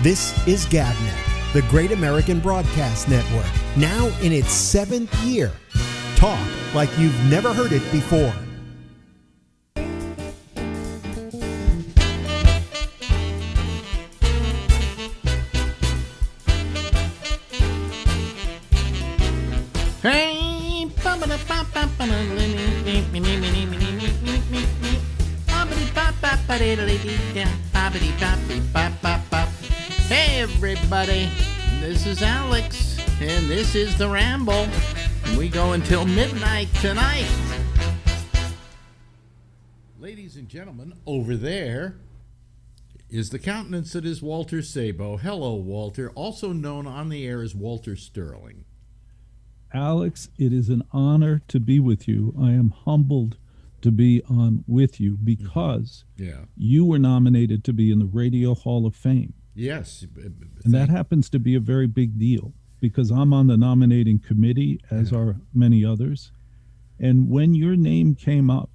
This is GabNet, the Great American Broadcast Network, now in its 7th year. Talk like you've never heard it before. Hey everybody, this is Alex, and this is the Ramble, and we go until midnight tonight. Ladies and gentlemen, over there is the countenance that is Walter Sabo. Hello, Walter, also known on the air as Walter Sterling. Alex, it is an honor to be with you. I am humbled to be on with you because you were nominated to be in the Radio Hall of Fame. Yes. And that happens to be a very big deal because I'm on the nominating committee, as are many others. And when your name came up,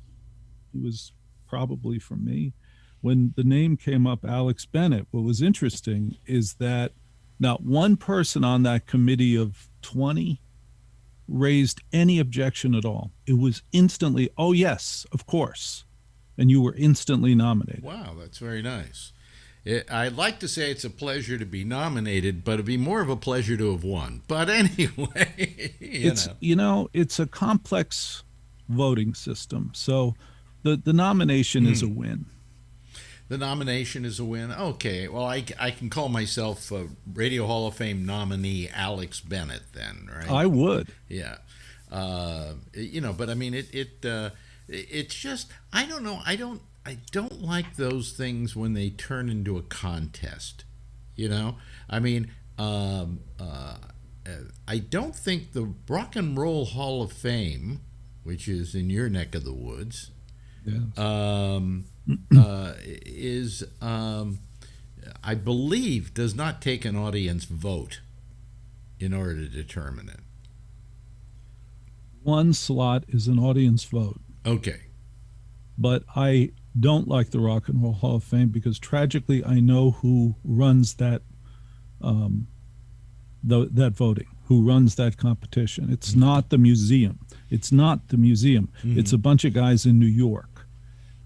it was probably for me, when the name came up, Alex Bennett, what was interesting is that not one person on that committee of 20 raised any objection at all. It was instantly, oh yes, of course. And you were instantly nominated. Wow, that's very nice. I'd like to say it's a pleasure to be nominated, but it'd be more of a pleasure to have won. But anyway, it's a complex voting system. So the nomination is a win. The nomination is a win. Okay, well, I can call myself a Radio Hall of Fame nominee Alex Bennett then, right? I would. Yeah. But I mean, it's just, I don't know. I don't like those things when they turn into a contest, I mean, I don't think the Rock and Roll Hall of Fame, which is in your neck of the woods, is, I believe, does not take an audience vote in order to determine it. One slot is an audience vote. Okay. But I don't like the Rock and Roll Hall of Fame because tragically I know who runs that that voting, who runs that competition. It's not the museum. It's not the museum. It's a bunch of guys in New York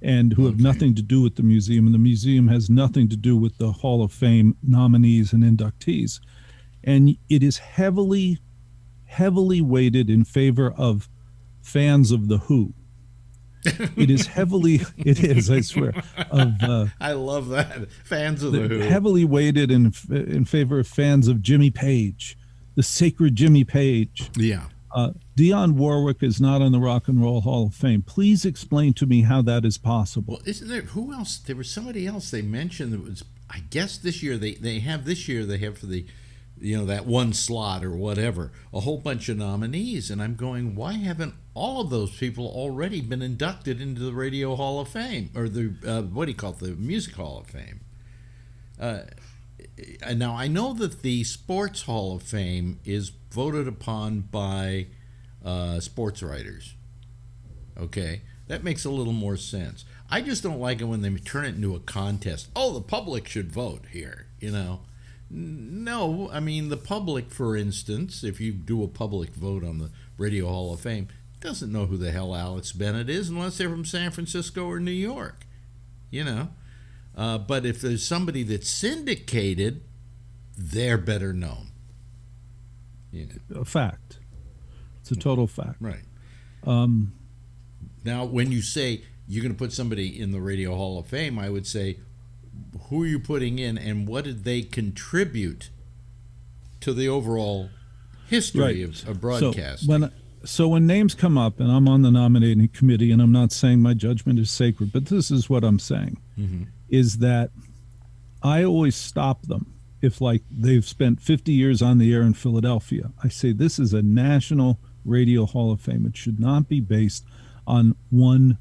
and who have nothing to do with the museum, and the museum has nothing to do with the Hall of Fame nominees and inductees. And it is heavily weighted in favor of fans of The Who. It is, I swear. I love that. Fans of The Who. Heavily weighted in favor of fans of Jimmy Page, the sacred Jimmy Page. Yeah. Dion Warwick is not in the Rock and Roll Hall of Fame. Please explain to me how that is possible. Well, isn't there, who else? There was somebody else they mentioned that was, I guess they have for the, that one slot or whatever, a whole bunch of nominees. And I'm going, why haven't all of those people already been inducted into the Radio Hall of Fame or the, the Music Hall of Fame? And now I know that the Sports Hall of Fame is voted upon by sports writers. Okay, that makes a little more sense. I just don't like it when they turn it into a contest. Oh, the public should vote here, No, I mean, the public, for instance, if you do a public vote on the Radio Hall of Fame, doesn't know who the hell Alex Bennett is unless they're from San Francisco or New York, But if there's somebody that's syndicated, they're better known. A fact. It's a total fact. Right. Now, when you say you're going to put somebody in the Radio Hall of Fame, I would say, who are you putting in and what did they contribute to the overall history of broadcasting? So when names come up, and I'm on the nominating committee, and I'm not saying my judgment is sacred, but this is what I'm saying, is that I always stop them if, like, they've spent 50 years on the air in Philadelphia. I say this is a national Radio Hall of Fame. It should not be based on one,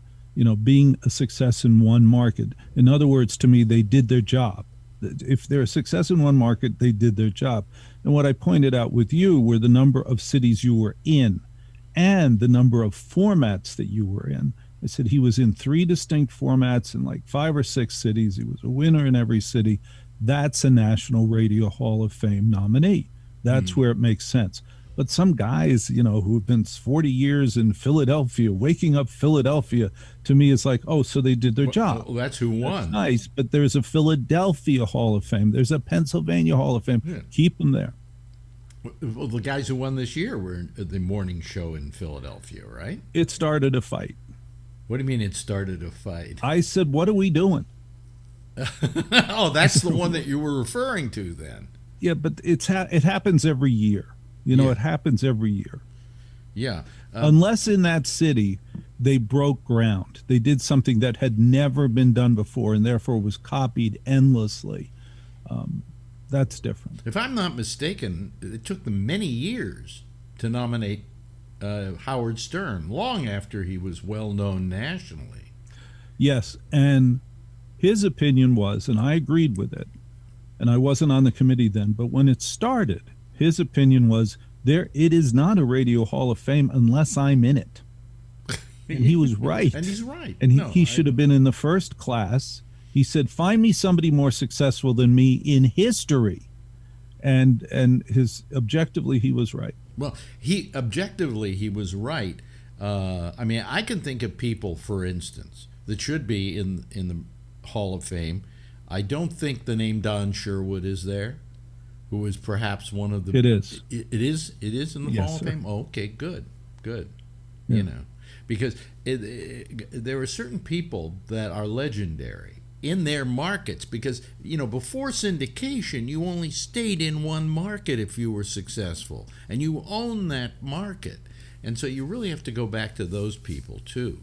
being a success in one market. In other words, to me, they did their job. If they're a success in one market, they did their job. And what I pointed out with you were the number of cities you were in and the number of formats that you were in. I said he was in 3 distinct formats in like 5 or 6 cities. He was a winner in every city. that's a National Radio Hall of Fame nominee. That's where it makes sense. But some guys, who have been 40 years in Philadelphia, waking up Philadelphia, to me is like, oh, so they did their job. Well, that's who won. That's nice, but there's a Philadelphia Hall of Fame. There's a Pennsylvania Hall of Fame. Yeah. Keep them there. Well, the guys who won this year were in the morning show in Philadelphia, right? It started a fight. What do you mean it started a fight? I said, what are we doing? Oh, that's the one that you were referring to then. Yeah, but it happens every year. It happens every year. Yeah. Unless in that city they broke ground. They did something that had never been done before and therefore was copied endlessly. That's different. If I'm not mistaken, it took them many years to nominate Howard Stern, long after he was well known nationally. Yes, and his opinion was, and I agreed with it, and I wasn't on the committee then, but when it started, his opinion was, it is not a Radio Hall of Fame unless I'm in it. And he was right. And he's right. And he should have been in the first class. He said, find me somebody more successful than me in history. And objectively, he was right. Well, he was right. I mean, I can think of people, for instance, that should be in the Hall of Fame. I don't think the name Don Sherwood is there, who is perhaps one of the... It is. It is in the Hall of Fame? Oh, okay, good. Yeah. Because there are certain people that are legendary in their markets, because before syndication you only stayed in one market if you were successful, and you own that market, and so you really have to go back to those people too.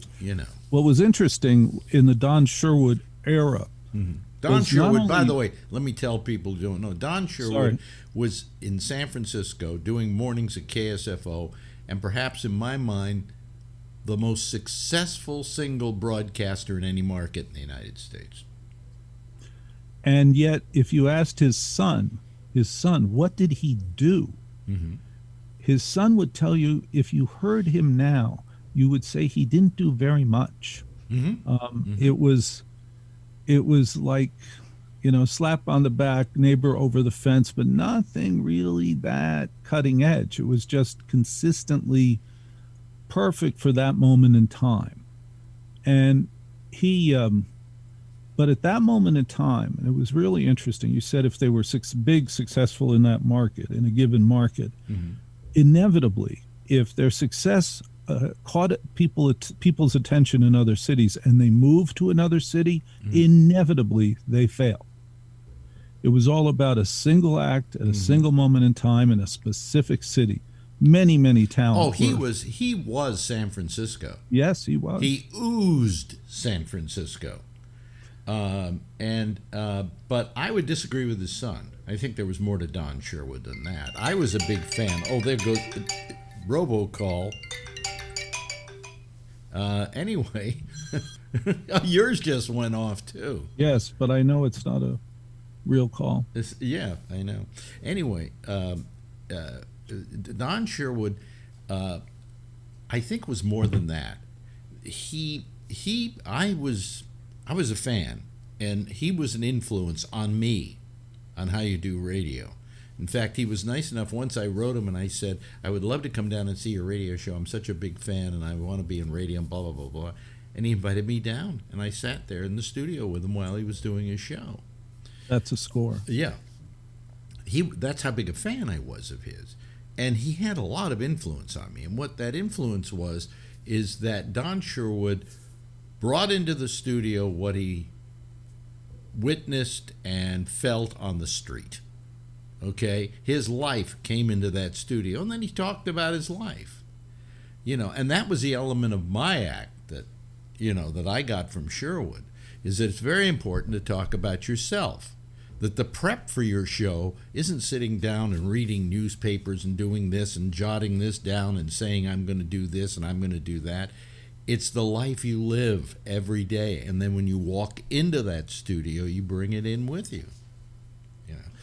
What was interesting in the Don Sherwood era, Don Sherwood, by the way, let me tell people who don't know, Don Sherwood was in San Francisco doing mornings at KSFO, and perhaps in my mind the most successful single broadcaster in any market in the United States. And yet, if you asked his son, what did he do? His son would tell you, if you heard him now, you would say he didn't do very much. It was like, slap on the back, neighbor over the fence, but nothing really that cutting edge. It was just consistently perfect for that moment in time. And but at that moment in time, and it was really interesting, you said if they were successful in that market, in a given market, inevitably, if their success caught people's attention in other cities and they moved to another city, inevitably they fail. It was all about a single act at a single moment in time in a specific city. Many talents. Oh, he was San Francisco. Yes, he was. He oozed San Francisco. But I would disagree with his son. I think there was more to Don Sherwood than that. I was a big fan. Oh, there goes robocall. Anyway, yours just went off too. Yes, but I know it's not a real call. Yeah, I know. Anyway, Don Sherwood, I think, was more than that. I was a fan, and he was an influence on me on how you do radio. In fact, he was nice enough. Once I wrote him and I said, I would love to come down and see your radio show. I'm such a big fan and I want to be in radio and blah, blah, blah, blah. And he invited me down, and I sat there in the studio with him while he was doing his show. That's a score. Yeah. That's how big a fan I was of his. And he had a lot of influence on me. And what that influence was is that Don Sherwood brought into the studio what he witnessed and felt on the street. Okay? His life came into that studio, and then he talked about his life. And that was the element of my act that I got from Sherwood, is that it's very important to talk about yourself. That the prep for your show isn't sitting down and reading newspapers and doing this and jotting this down and saying, I'm going to do this and I'm going to do that. It's the life you live every day. And then when you walk into that studio, you bring it in with you.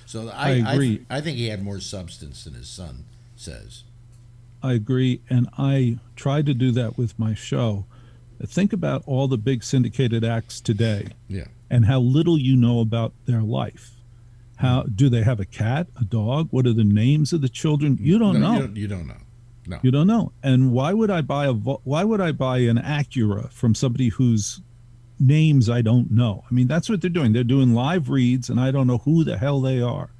So I agree. I think he had more substance than his son says. I agree. And I try to do that with my show. Think about all the big syndicated acts today. Yeah. And how little you know about their life. How do they have a cat, a dog? What are the names of the children? You don't know. You don't know. No. You don't know. And why would I buy an Acura from somebody whose names I don't know? I mean, that's what they're doing. They're doing live reads, and I don't know who the hell they are.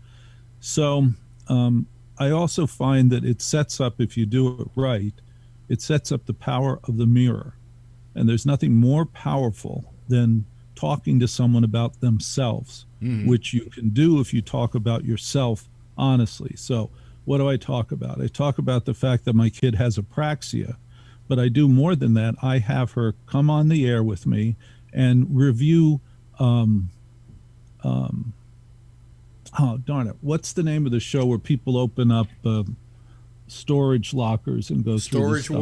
So I also find that it sets up, if you do it right, it sets up the power of the mirror. And there's nothing more powerful than talking to someone about themselves, which you can do if you talk about yourself honestly. So what do I talk about? I talk about the fact that my kid has apraxia, but I do more than that. I have her come on the air with me and review oh darn it, what's the name of the show where people open up storage lockers and go through this stuff?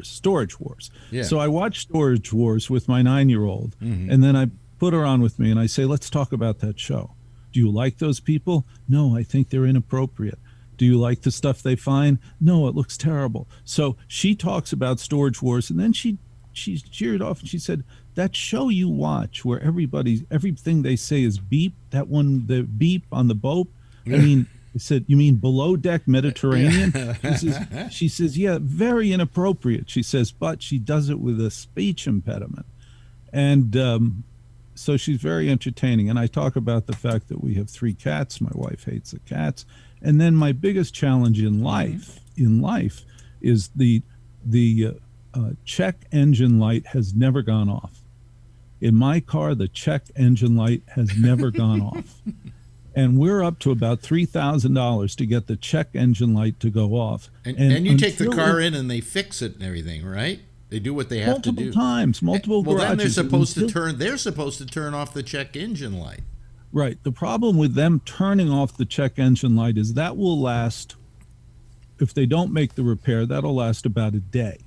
Storage Wars. Yeah. So I watch Storage Wars with my 9-year-old, and then I put her on with me and I say, let's talk about that show. Do you like those people? No, I think they're inappropriate. Do you like the stuff they find? No, it looks terrible. So she talks about Storage Wars, and then she cheered off and she said, that show you watch where everything they say is beep, that one, the beep on the boat, I mean, I said, you mean Below Deck Mediterranean? She says, yeah, very inappropriate. She says, but she does it with a speech impediment. And so she's very entertaining. And I talk about the fact that we have 3 cats. My wife hates the cats. And then my biggest challenge in life is the check engine light has never gone off. In my car, the check engine light has never gone off. And we're up to about $3,000 to get the check engine light to go off. And you take the car in and they fix it and everything, right? They do what they have to do. Multiple Well, garages. then they're supposed to turn off the check engine light. Right. The problem with them turning off the check engine light is that will last, if they don't make the repair, that'll last about a day.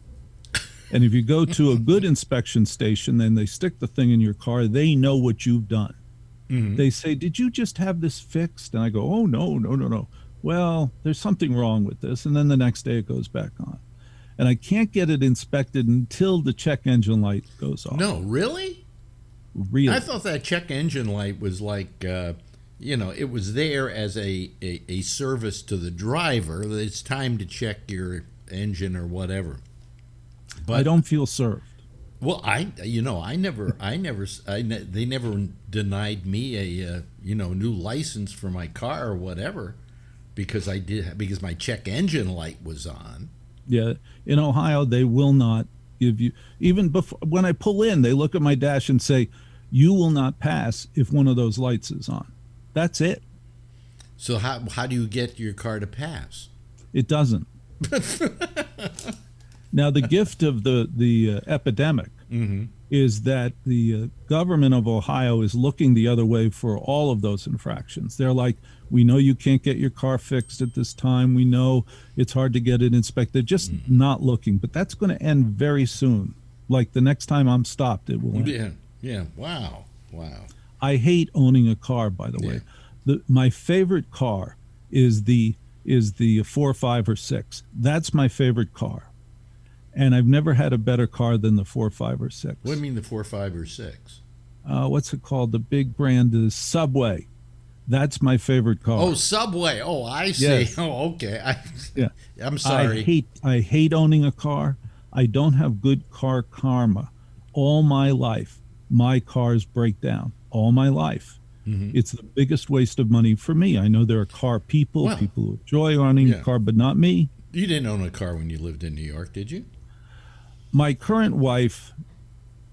And if you go to a good inspection station, then they stick the thing in your car, they know what you've done. They say, did you just have this fixed? And I go, oh, no. Well, there's something wrong with this. And then the next day it goes back on. And I can't get it inspected until the check engine light goes off. No, really? Really. I thought that check engine light was like, it was there as a service to the driver. It's time to check your engine or whatever. But I don't feel served. Well, they never denied me a new license for my car or whatever because my check engine light was on. Yeah, in Ohio they will not give you, even before, when I pull in, they look at my dash and say, you will not pass if one of those lights is on. That's it. So how do you get your car to pass? It doesn't. Now, the gift of the epidemic is that the government of Ohio is looking the other way for all of those infractions. They're like, we know you can't get your car fixed at this time. We know it's hard to get it inspected. They're just not looking. But that's going to end very soon. Like the next time I'm stopped, it will end. Yeah. Wow. I hate owning a car, by the way. My favorite car is the 4, 5, or 6. That's my favorite car. And I've never had a better car than the 4, 5, or 6. What do you mean the 4, 5, or 6? What's it called? The big brand is Subway. That's my favorite car. Oh, Subway. Oh, I see. Yes. Oh, okay. I'm I sorry. hate owning a car. I don't have good car karma. All my life, my cars break down. All my life. It's the biggest waste of money for me. I know there are car people who enjoy owning a car, but not me. You didn't own a car when you lived in New York, did you? My current wife,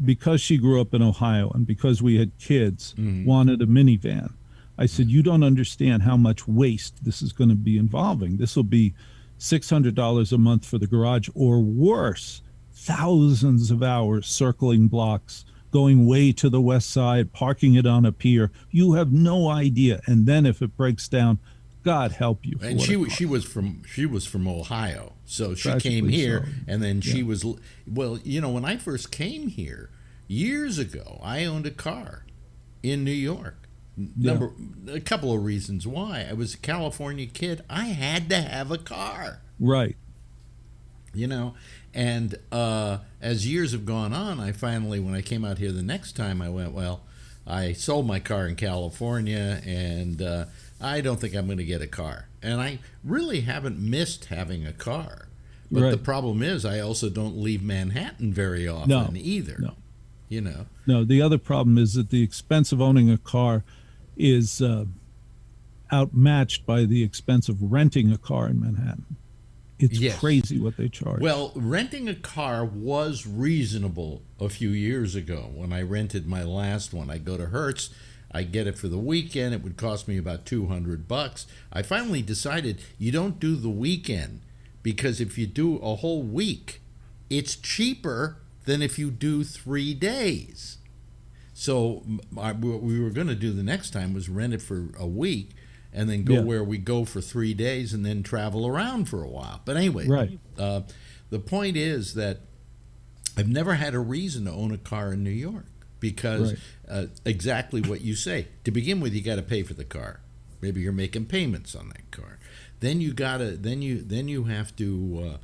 because she grew up in Ohio and because we had kids, wanted a minivan. I said, you don't understand how much waste this is going to be involving. This will be $600 a month for the garage, or worse, thousands of hours circling blocks, going way to the west side, parking it on a pier. You have no idea. And then if it breaks down, God help you. And she was from Ohio, so she came here, and then she was when I first came here years ago, I owned a car in New York. A couple of reasons why. I was a California kid. I had to have a car. Right. And as years have gone on, I finally, when I came out here the next time, I went, well, I sold my car in California, and I don't think I'm going to get a car. And I really haven't missed having a car. But the problem is I also don't leave Manhattan very often either. No. You know? No, the other problem is that the expense of owning a car is outmatched by the expense of renting a car in Manhattan. It's crazy what they charge. Well, renting a car was reasonable a few years ago. When I rented my last one, I go to Hertz, I get it for the weekend. It would cost me about $200. I finally decided you don't do the weekend, because if you do a whole week, it's cheaper than if you do 3 days. So what we were going to do the next time was rent it for a week and then go where we go for 3 days and then travel around for a while. But anyway, the point is that I've never had a reason to own a car in New York because exactly what you say. To begin with, you got to pay for the car. Maybe you're making payments on that car. Then you have to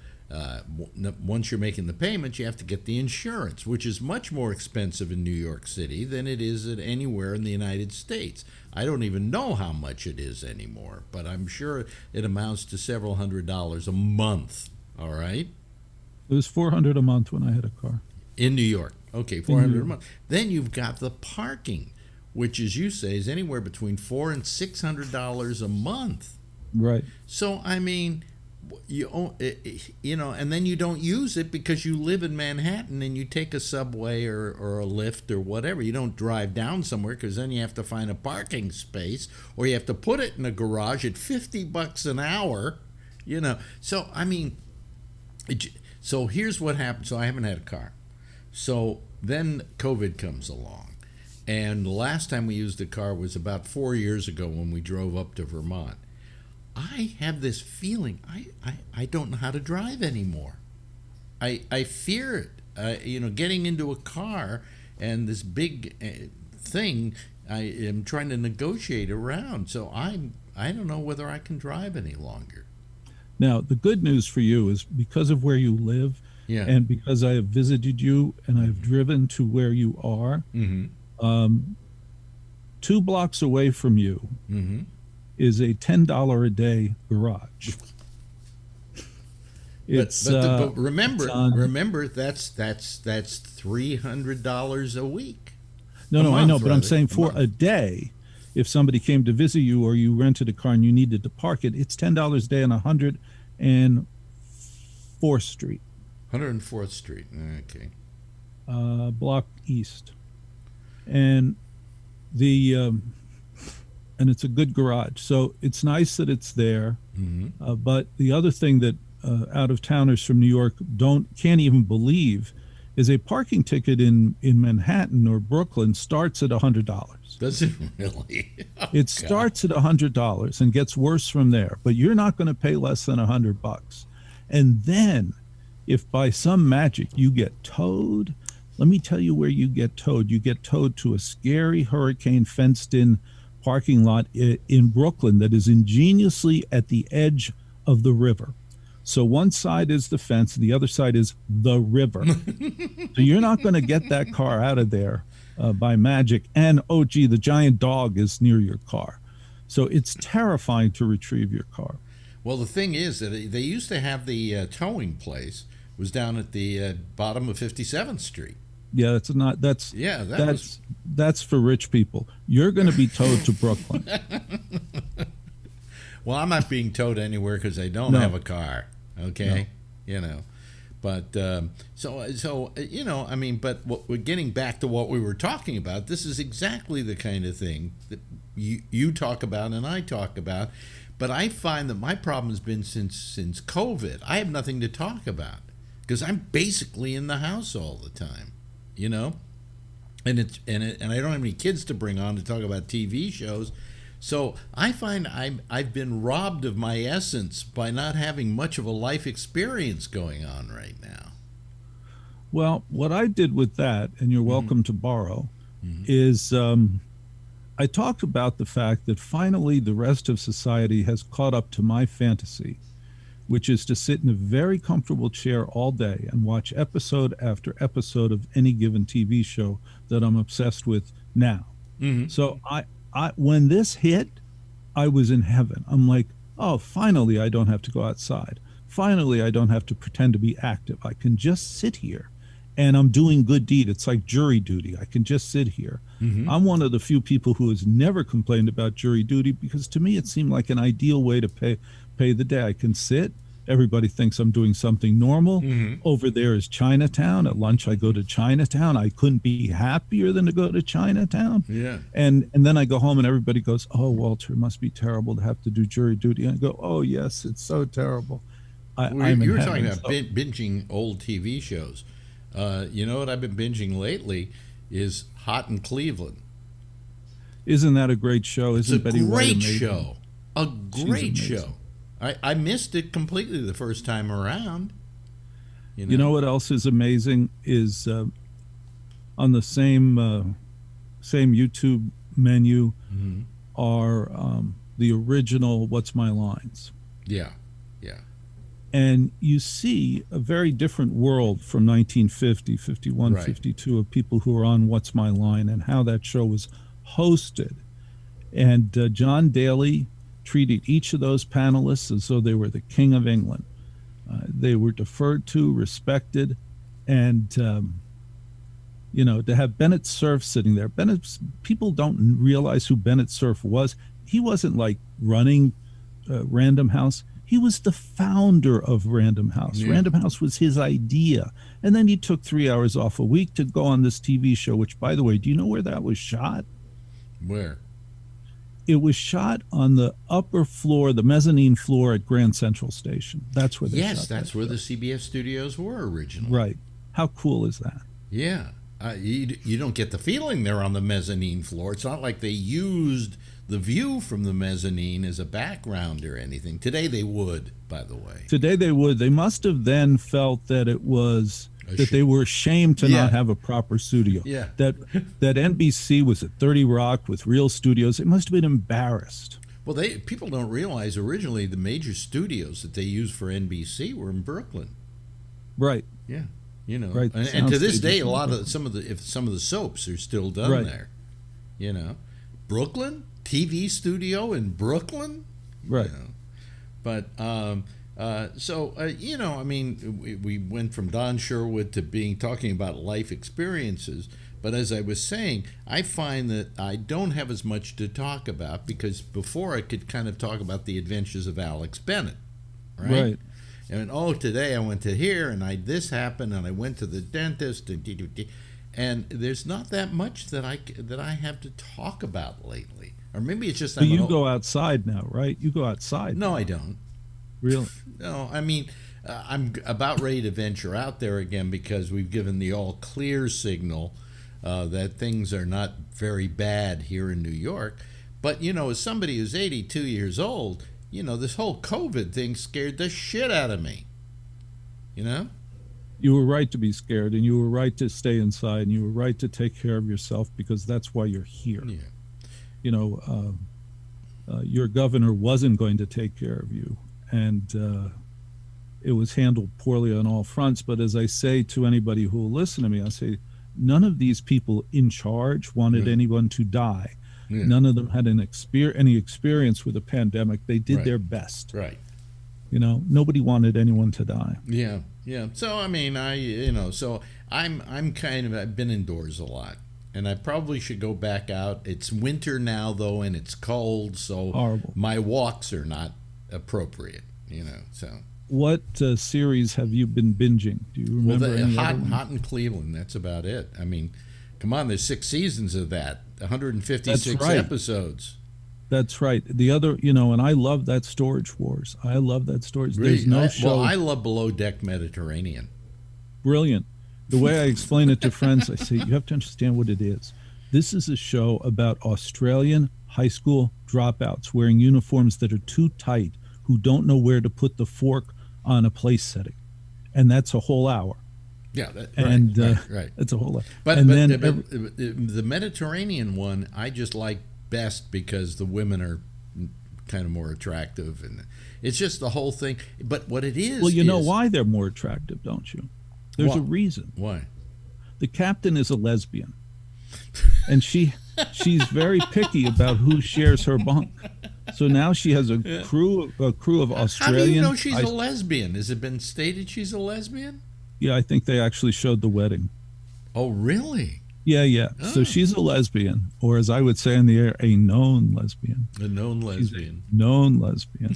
once you're making the payments, you have to get the insurance, which is much more expensive in New York City than it is at anywhere in the United States. I don't even know how much it is anymore, but I'm sure it amounts to several $100s a month. All right? It was $400 a month when I had a car. In New York. Okay, $400 a month. Then you've got the parking, which, as you say, is anywhere between $400 and $600 a month. Right. So, I mean, and then you don't use it because you live in Manhattan and you take a subway or a Lyft or whatever. You don't drive down somewhere because then you have to find a parking space or you have to put it in a garage at $50 an hour, So, I mean, so here's what happened. So I haven't had a car. So then COVID comes along. And the last time we used a car was about 4 years ago when we drove up to Vermont. I have this feeling I don't know how to drive anymore. I fear it. Getting into a car and this big thing I am trying to negotiate around. So I don't know whether I can drive any longer. Now, the good news for you is because of where you live and because I have visited you and I've driven to where you are, 2 blocks away from you is a $10 a day garage. But remember that's $300 a week. No, I know, but I'm saying for a day, if somebody came to visit you or you rented a car and you needed to park it, it's $10 a day on 104th Street. 104th Street, okay. Block east. And and it's a good garage. So it's nice that it's there. But the other thing that out-of-towners from New York can't even believe is a parking ticket in Manhattan or Brooklyn starts at $100. Does it really? It starts at $100 and gets worse from there. But you're not going to pay less than $100. And then, if by some magic you get towed, let me tell you where you get towed. You get towed to a scary hurricane fenced-in parking lot in Brooklyn that is ingeniously at the edge of the river. So one side is the fence, the other side is the river. So you're not going to get that car out of there by magic. And, the giant dog is near your car. So it's terrifying to retrieve your car. Well, the thing is that they used to have the towing place was down at the bottom of 57th Street. Yeah, that's for rich people. You're going to be towed to Brooklyn. Well, I'm not being towed anywhere because I don't have a car. Okay, but but we're getting back to what we were talking about. This is exactly the kind of thing that you talk about and I talk about. But I find that my problem has been since COVID. I have nothing to talk about because I'm basically in the house all the time. And I don't have any kids to bring on to talk about TV shows, so I find I've been robbed of my essence by not having much of a life experience going on right now. Well, what I did with that, and you're welcome to borrow, is I talked about the fact that finally the rest of society has caught up to my fantasy, which is to sit in a very comfortable chair all day and watch episode after episode of any given TV show that I'm obsessed with now. So I when this hit, I was in heaven. I'm like, oh, finally, I don't have to go outside. Finally, I don't have to pretend to be active. I can just sit here and I'm doing good deed. It's like jury duty. I can just sit here. I'm one of the few people who has never complained about jury duty because to me, it seemed like an ideal way to pay the day. I can sit. Everybody thinks I'm doing something normal. Over there is Chinatown. At lunch, I go to Chinatown. I couldn't be happier than to go to Chinatown. Yeah. And then I go home and everybody goes, oh, Walter, it must be terrible to have to do jury duty. And I go, oh, yes, it's so terrible. You were talking about binging old TV shows. You know what I've been binging lately is Hot in Cleveland. Isn't that a great show? Isn't Betty White amazing? It's a great show. A great show. I missed it completely the first time around. You know what else is amazing is on the same YouTube menu are the original What's My Lines. Yeah, yeah. And you see a very different world from 1950, 51, Right. 52 of people who are on What's My Line and how that show was hosted. And John Daly treated each of those panelists as though they were the king of England. They were deferred to, respected, and to have Bennett Cerf sitting there. People don't realize who Bennett Cerf was. He wasn't like running Random House. He was the founder of Random House. Yeah. Random House was his idea. And then he took 3 hours off a week to go on this TV show, which, by the way, do you know where that was shot? Where? It was shot on the upper floor, the mezzanine floor at Grand Central Station. That's where they shot. Yes, that's where the CBS studios were originally. Right. How cool is that? Yeah. You don't get the feeling they're on the mezzanine floor. It's not like they used the view from the mezzanine as a background or anything. Today they would, by the way. Today they would. They must have then felt that it was that they were ashamed to not have a proper studio. Yeah. That NBC was at 30 Rock with real studios. They must have been embarrassed. Well, people don't realize originally the major studios that they used for NBC were in Brooklyn. Right. Yeah. Right. And to this day, some of the soaps are still done there. Brooklyn TV studio in Brooklyn. Right. But we went from Don Sherwood to talking about life experiences. But as I was saying, I find that I don't have as much to talk about because before I could kind of talk about the adventures of Alex Bennett, right? And today I went to here and this happened and I went to the dentist and there's not that much that I have to talk about lately. Or maybe it's just But you go outside now, right? You go outside. No, I don't. Really? No, I mean, I'm about ready to venture out there again because we've given the all clear signal that things are not very bad here in New York. But, as somebody who's 82 years old, this whole COVID thing scared the shit out of me. You were right to be scared, and you were right to stay inside, and you were right to take care of yourself because that's why you're here. Yeah. Your governor wasn't going to take care of you, and it was handled poorly on all fronts. But as I say to anybody who will listen to me, I say, none of these people in charge wanted anyone to die. Yeah. None of them had any experience with a pandemic. They did their best. Right. Nobody wanted anyone to die. Yeah. Yeah. So, I mean, I've been indoors a lot. And I probably should go back out. It's winter now, though, and it's cold, so horrible. My walks are not appropriate, so. What series have you been binging? Do you remember any Hot in Cleveland, that's about it. I mean, come on, there's 6 seasons of that, 156 episodes. That's right. The other, and I love that Storage Wars. I love that Storage. There's no show. Well, I love Below Deck Mediterranean. Brilliant. The way I explain it to friends, I say, you have to understand what it is. This is a show about Australian high school dropouts wearing uniforms that are too tight, who don't know where to put the fork on a place setting. And that's a whole hour. Yeah, right. It's a whole hour. But the Mediterranean one, I just like best because the women are kind of more attractive. And it's just the whole thing. But what it is... Well, you know why they're more attractive, don't you? There's a reason. Why? The captain is a lesbian, and she she's very picky about who shares her bunk. So now she has a crew of Australian. How do you know she's a lesbian? Has it been stated she's a lesbian? Yeah, I think they actually showed the wedding. Oh, really? Yeah. Oh. So she's a lesbian, or as I would say in the air, a known lesbian. A known lesbian. Known lesbian.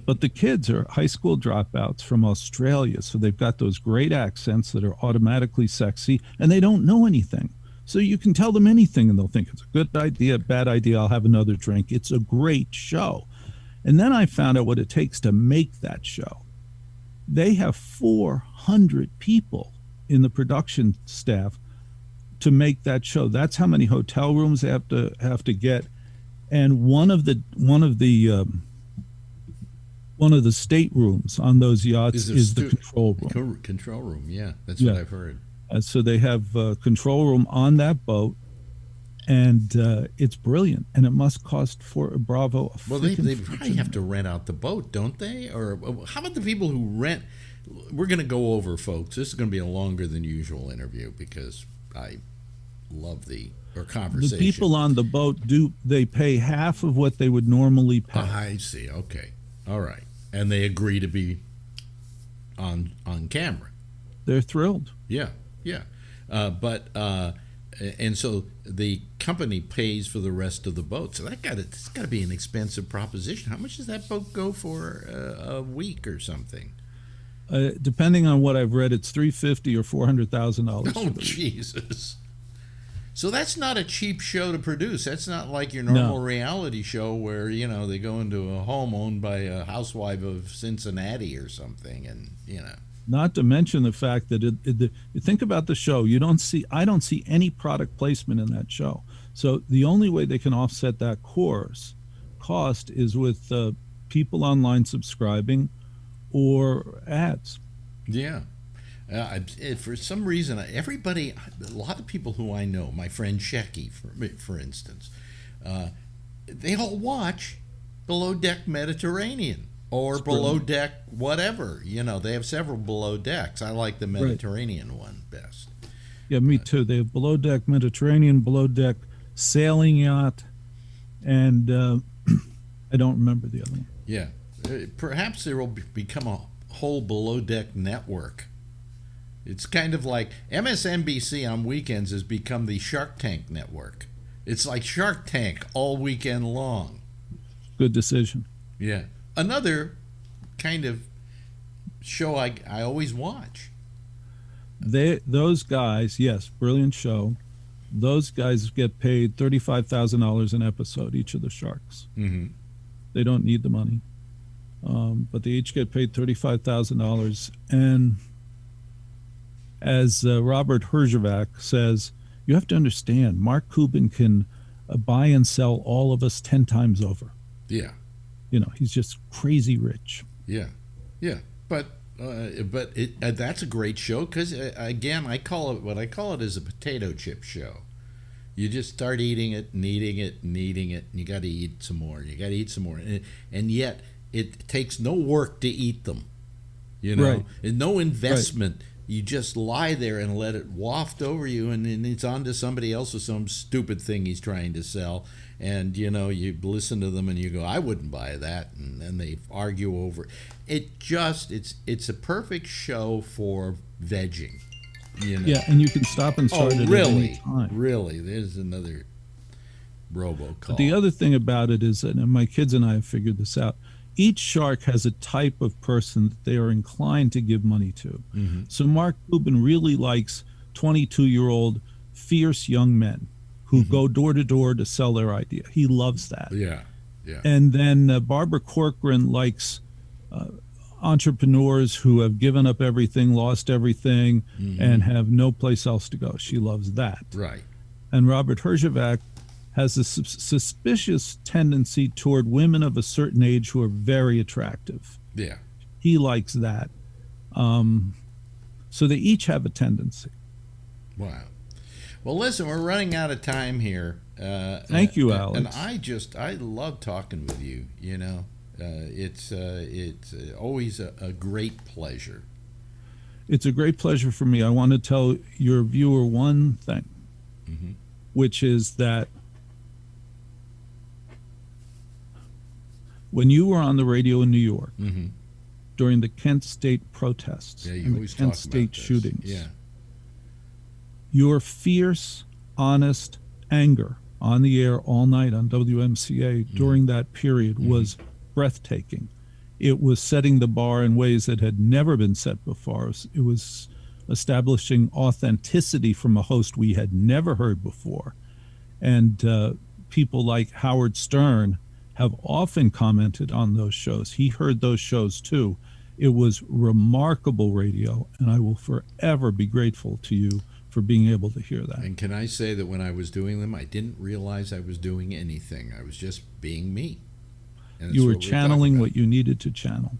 But the kids are high school dropouts from Australia, so they've got those great accents that are automatically sexy, and they don't know anything. So you can tell them anything, and they'll think it's a good idea, bad idea, I'll have another drink. It's a great show. And then I found out what it takes to make that show. They have 400 people in the production staff to make that show. That's how many hotel rooms they have to get. And one of the staterooms on those yachts is the control room. Control room, yeah, that's what I've heard. So they have a control room on that boat, and it's brilliant. And it must cost for Bravo. Well, they probably have to rent out the boat, don't they? Or how about the people who rent? We're going to go over, folks. This is going to be a longer than usual interview because I love conversation. The people on the boat they pay half of what they would normally pay. I see. Okay, all right, and they agree to be on camera. They're thrilled. Yeah. And so the company pays for the rest of the boat. So it's got to be an expensive proposition. How much does that boat go for a week or something? Depending on what I've read, it's $350,000 or $400,000. Oh, Jesus! So that's not a cheap show to produce. That's not like your normal reality show where they go into a home owned by a housewife of Cincinnati or something, and Not to mention the fact that you think about the show, I don't see any product placement in that show. So the only way they can offset that cost is with people online subscribing or ads. Yeah. For some reason, a lot of people who I know, my friend Shecky, for instance, they all watch Below Deck Mediterranean. Or Below Deck, whatever. They have several Below Decks. I like the Mediterranean one best. Yeah, me too. They have Below Deck Mediterranean, Below Deck Sailing Yacht, and I don't remember the other one. Yeah. Perhaps there will become a whole Below Deck network. It's kind of like MSNBC on weekends has become the Shark Tank network. It's like Shark Tank all weekend long. Good decision. Yeah. Another kind of show I always watch. Those guys, yes, brilliant show. Those guys get paid $35,000 an episode, each of the sharks. Mm-hmm. They don't need the money, but they each get paid $35,000. And as Robert Herjavec says, you have to understand, Mark Cuban can buy and sell all of us 10 times over. Yeah. He's just crazy rich. Yeah. But that's a great show because again, I call it is a potato chip show. You just start eating it and eating it and eating it, and you got to eat some more. And yet it takes no work to eat them. Right. And no investment. Right. You just lie there and let it waft over you, and then it's on to somebody else with some stupid thing he's trying to sell. And you listen to them and you go, I wouldn't buy that, and then they argue over it. It's a perfect show for vegging. Yeah, and you can stop and start it at any time. Really, there's another robocall. But the other thing about it is that, and my kids and I have figured this out, each shark has a type of person that they are inclined to give money to. Mm-hmm. So Mark Cuban really likes 22-year-old fierce young men who go door to door to sell their idea. He loves that. Yeah. And then Barbara Corcoran likes entrepreneurs who have given up everything, lost everything, and have no place else to go. She loves that. Right. And Robert Herjavec has a suspicious tendency toward women of a certain age who are very attractive. Yeah. He likes that. So they each have a tendency. Wow. Well, listen, we're running out of time here. Thank you, Alex. And I love talking with you. It's always a great pleasure. It's a great pleasure for me. I want to tell your viewer one thing, which is that When you were on the radio in New York Mm-hmm. during the Kent State protests Yeah, you and the always Kent talk State about this. shootings, Yeah. your fierce, honest anger on the air all night on WMCA during that period was breathtaking. It was setting the bar in ways that had never been set before. It was establishing authenticity from a host we had never heard before. And people like Howard Stern have often commented on those shows. He heard those shows too. It was remarkable radio, and I will forever be grateful to you for being able to hear that. And can I say that when I was doing them, I didn't realize I was doing anything. I was just being me. And that's You were what we're channeling talking about. what you needed to channel.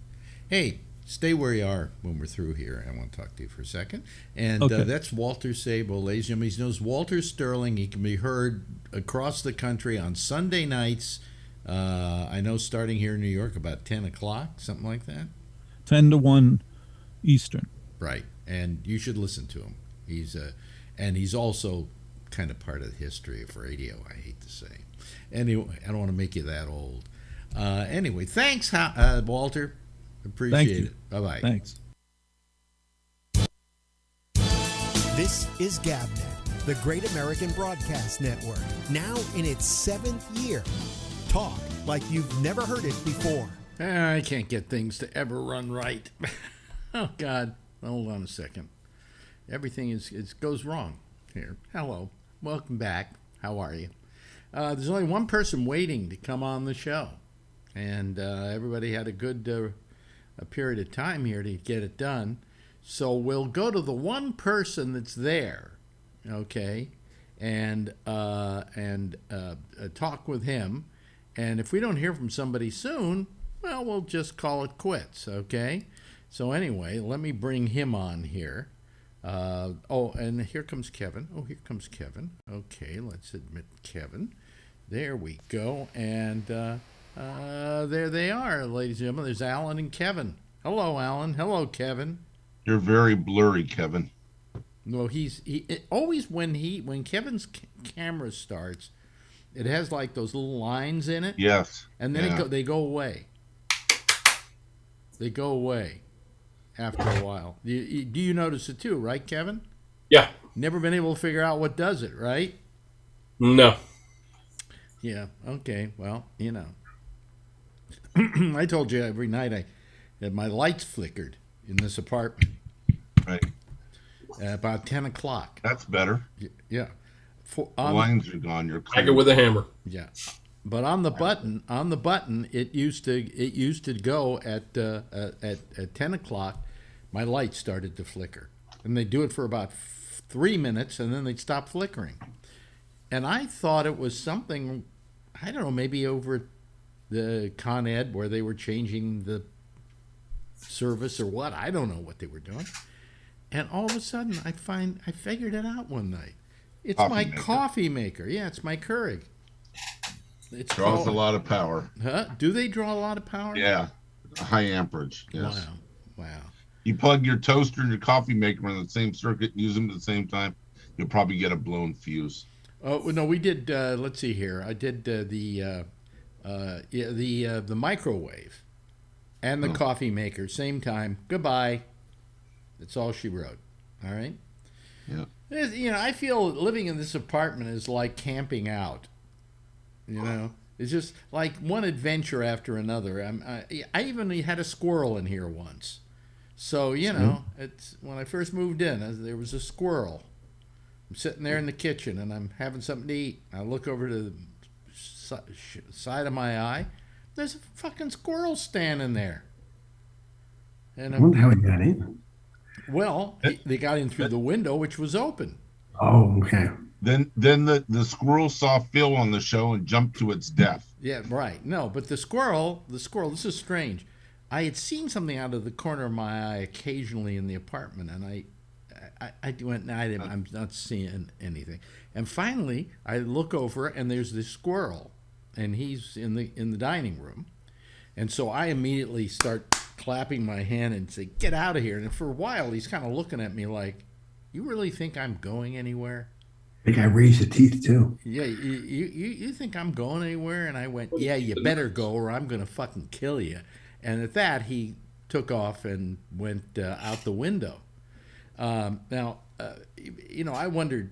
Hey, stay where you are when we're through here. I want to talk to you for a second. And Okay. that's Walter Sabo, ladies and gentlemen. He knows Walter Sterling. He can be heard across the country on Sunday nights. I know starting here in New York about 10 o'clock, something like that. 10 to 1 Eastern. Right. And you should listen to him. And he's also kind of part of the history of radio, I hate to say. Anyway, I don't want to make you that old. Anyway, thanks, Walter. Appreciate Thank you. it. Bye-bye. Thanks. This is GabNet, the Great American Broadcast Network, now in its 7th year. Talk like you've never heard it before. I can't get things to ever run right. Oh, God. Hold on a second. Everything goes wrong here. Hello. Welcome back. How are you? There's only one person waiting to come on the show. And everybody had a good a period of time here to get it done. So we'll go to the one person that's there, okay, and talk with him. And if we don't hear from somebody soon, well, we'll just call it quits, okay? So anyway, let me bring him on here. And here comes Kevin. Oh, here comes Kevin. Okay, let's admit Kevin. There we go. And there they are, ladies and gentlemen. There's Alan and Kevin. Hello, Alan. Hello, Kevin. You're very blurry, Kevin. No, always when Kevin's camera starts, it has like those little lines in it. Yes. And then they go away. They go away after a while. Do you notice it too, right, Kevin? Yeah. Never been able to figure out what does it, right? No. Yeah. Okay. Well, you know. I told you every night that my lights flickered in this apartment. Right. About 10 o'clock. That's better. Yeah. The lines are gone. You're Hack it with a hammer. Yeah. But on the button, it used to go at 10 o'clock. My lights started to flicker, and they do it for about 3 minutes, and then they'd stop flickering. And I thought it was something, I don't know, maybe over the Con Ed where they were changing the service or what. I don't know what they were doing. And all of a sudden, I figured it out one night. It's my coffee maker. Yeah, it's my Keurig. It draws a lot of power. Huh? Do they draw a lot of power? Yeah, high amperage. Yes. Wow. You plug your toaster and your coffee maker on the same circuit and use them at the same time, you'll probably get a blown fuse. Oh no, we did. Let's see here. I did the microwave and the coffee maker same time. Goodbye. That's all she wrote. All right. Yeah. You know, I feel living in this apartment is like camping out. You know, it's just like one adventure after another. I even had a squirrel in here once. So, you know, it's when I first moved in, there was a squirrel. I'm sitting there in the kitchen and I'm having something to eat. I look over to the side of my eye. There's a fucking squirrel standing there. And I wonder how he got in. Well, they got in through the window, which was open. Oh, okay. Then the squirrel saw Phil on the show and jumped to its death. Yeah, right. No, but the squirrel, this is strange. I had seen something out of the corner of my eye occasionally in the apartment, and I went, I'm not seeing anything. And finally, I look over, and there's this squirrel, and he's in the dining room. And so I immediately start clapping my hand and say, "Get out of here!" And for a while, he's kind of looking at me like, "You really think I'm going anywhere?" think I raised the teeth too. Yeah, you think I'm going anywhere? And I went, yeah, you better go or I'm going to fucking kill you. And at that, he took off and went out the window. Now, I wondered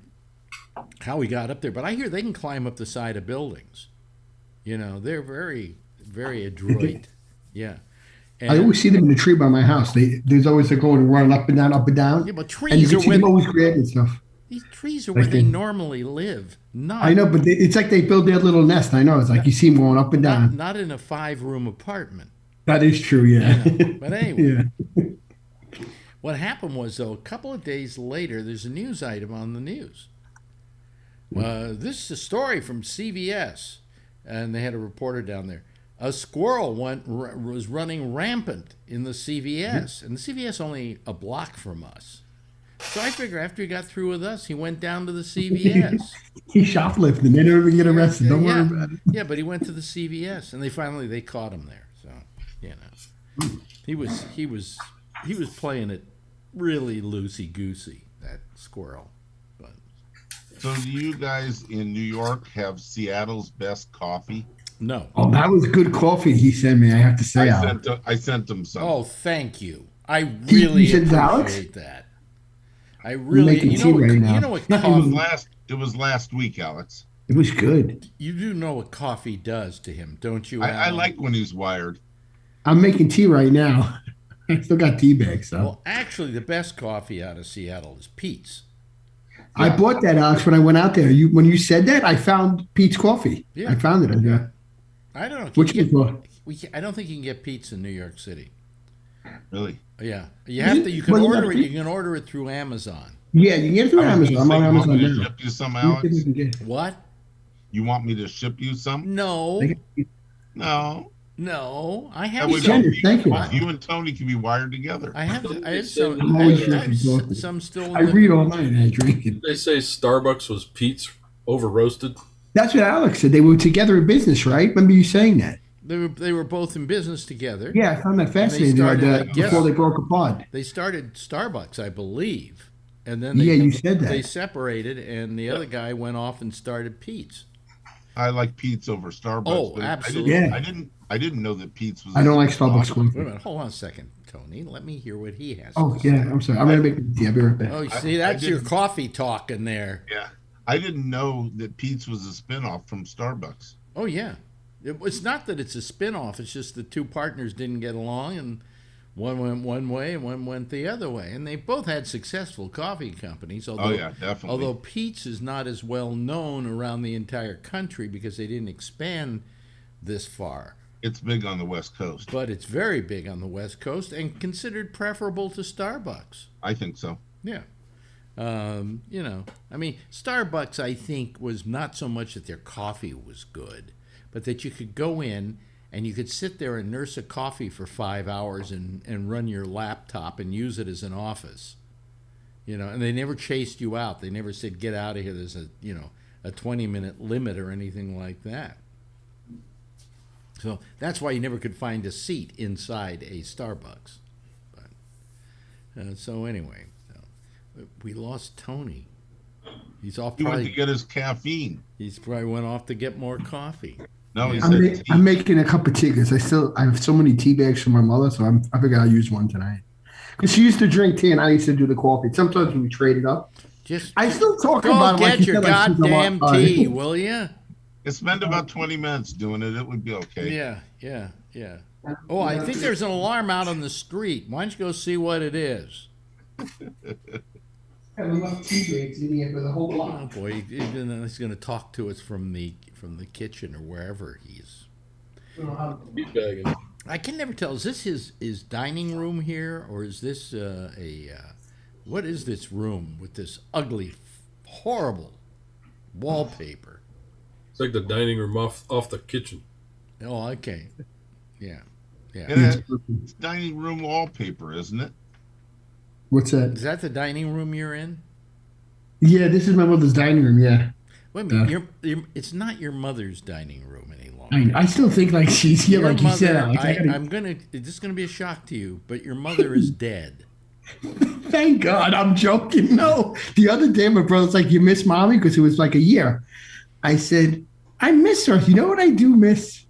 how he got up there, but I hear they can climb up the side of buildings. They're very, very adroit. Yeah. And I always see them in the tree by my house. There's always they're going running up and down, up and down. Yeah, but And trees you are can see where them always grabbing stuff. these trees are where Like they they- normally live. Not I know, but it's like they build their little nest. I know. It's like you see them going up and down. not in a 5-room apartment. That is true, yeah. But anyway, Yeah. what happened was, though, a couple of days later, there's a news item on the news. This is a story from CBS, and they had a reporter down there. A squirrel was running rampant in the CVS, and the CVS only a block from us. So I figure after he got through with us, he went down to the CVS. He's shoplifting. They never even get arrested. Don't worry about it. Yeah, but he went to the CVS, and they caught him there. So he was playing it really loosey goosey, that squirrel. But So do you guys in New York have Seattle's best coffee? no. Oh, that was good coffee he sent me, I have to say. Alex. I sent him some. Oh, thank you. I really You said Alex? appreciate that. I really, making tea right now. you know what Not coffee. It was last week, Alex. It was good. You do know what coffee does to him, don't you? I Alan? like when he's wired. I'm making tea right now. I still got tea bags, so. Well, actually, the best coffee out of Seattle is Pete's. I bought that, Alex, when I went out there. When you said that, I found Pete's Coffee. Yeah. I found it. Yeah. I don't know. Which one? I don't think you can get pizza in New York City. Really? Yeah, you have to. You can Well, you order got it. You can order it through Amazon. Yeah, you can get it through Amazon. I'm on You want Amazon me to now. ship you some, Let me see Alex? if we can get it. What? You want me to ship you some? No, No. no. I That have would some. help Thank you. You and Tony can be wired together. I have some. I'm always I have drinking coffee. some still. I read all night and I drink it. They say Starbucks was Pete's over roasted. That's what Alex said. They were together in business, right? Remember you saying that? They were both in business together. Yeah, I found that fascinating. started, I guess- Before they broke apart. They started Starbucks, I believe, and then Yeah, you said that. they separated, and the other guy went off and started Pete's. I like Pete's over Starbucks. Oh, but absolutely. I didn't know that Pete's was. I don't like Starbucks Wait a coffee. minute, hold on a second, Tony. Let me hear what he has. Oh, to say. yeah, I'm sorry. I'm going to make tea. I'll be right back. Oh, you see, that's I your didn't- coffee talking there. Yeah. I didn't know that Pete's was a spinoff from Starbucks. Oh yeah, it's not that it's a spin-off. It's just the two partners didn't get along, and one went one way and one went the other way. And they both had successful coffee companies. Although, Oh yeah, definitely. although Pete's is not as well known around the entire country because they didn't expand this far. It's big on the West Coast. But it's very big on the West Coast and considered preferable to Starbucks. I think so. Yeah. I mean, Starbucks, I think, was not so much that their coffee was good, but that you could go in and you could sit there and nurse a coffee for 5 hours and run your laptop and use it as an office. And they never chased you out. They never said, get out of here. There's a 20-minute limit or anything like that. So that's why you never could find a seat inside a Starbucks. But, so anyway. We lost Tony. He's off. He went to Probably, get his caffeine. he's probably went off to get more coffee. No, he I'm, said ma- I'm making a cup of tea because I have so many tea bags from my mother, so I figured I'll use one tonight. Because she used to drink tea and I used to do the coffee. Sometimes we trade it up. Just I still talk go about it like get you your said, like she's goddamn a tea, will you? spend about 20 minutes doing it. It would be okay. Yeah. Oh, I think there's an alarm out on the street. Why don't you go see what it is? I have enough tea bags in here for the whole Oh block. boy, he's going to talk to us from the kitchen or wherever he's. Meat bagging. I can never tell. Is this his dining room here, or is this what is this room with this ugly, horrible wallpaper? It's like the dining room off the kitchen. Oh, okay. Yeah. It's dining room wallpaper, isn't it? What's that? Is that the dining room you're in? Yeah, this is my mother's dining room. Yeah, Wait a minute. It's not your mother's dining room any longer. I still think like she's here, Your like you said, mother- Alex. this is gonna be a shock to you, but your mother is dead. Thank God, I'm joking. No, the other day my brother's like, "You miss mommy?" Because it was like a year. I said, "I miss her." You know what I do miss?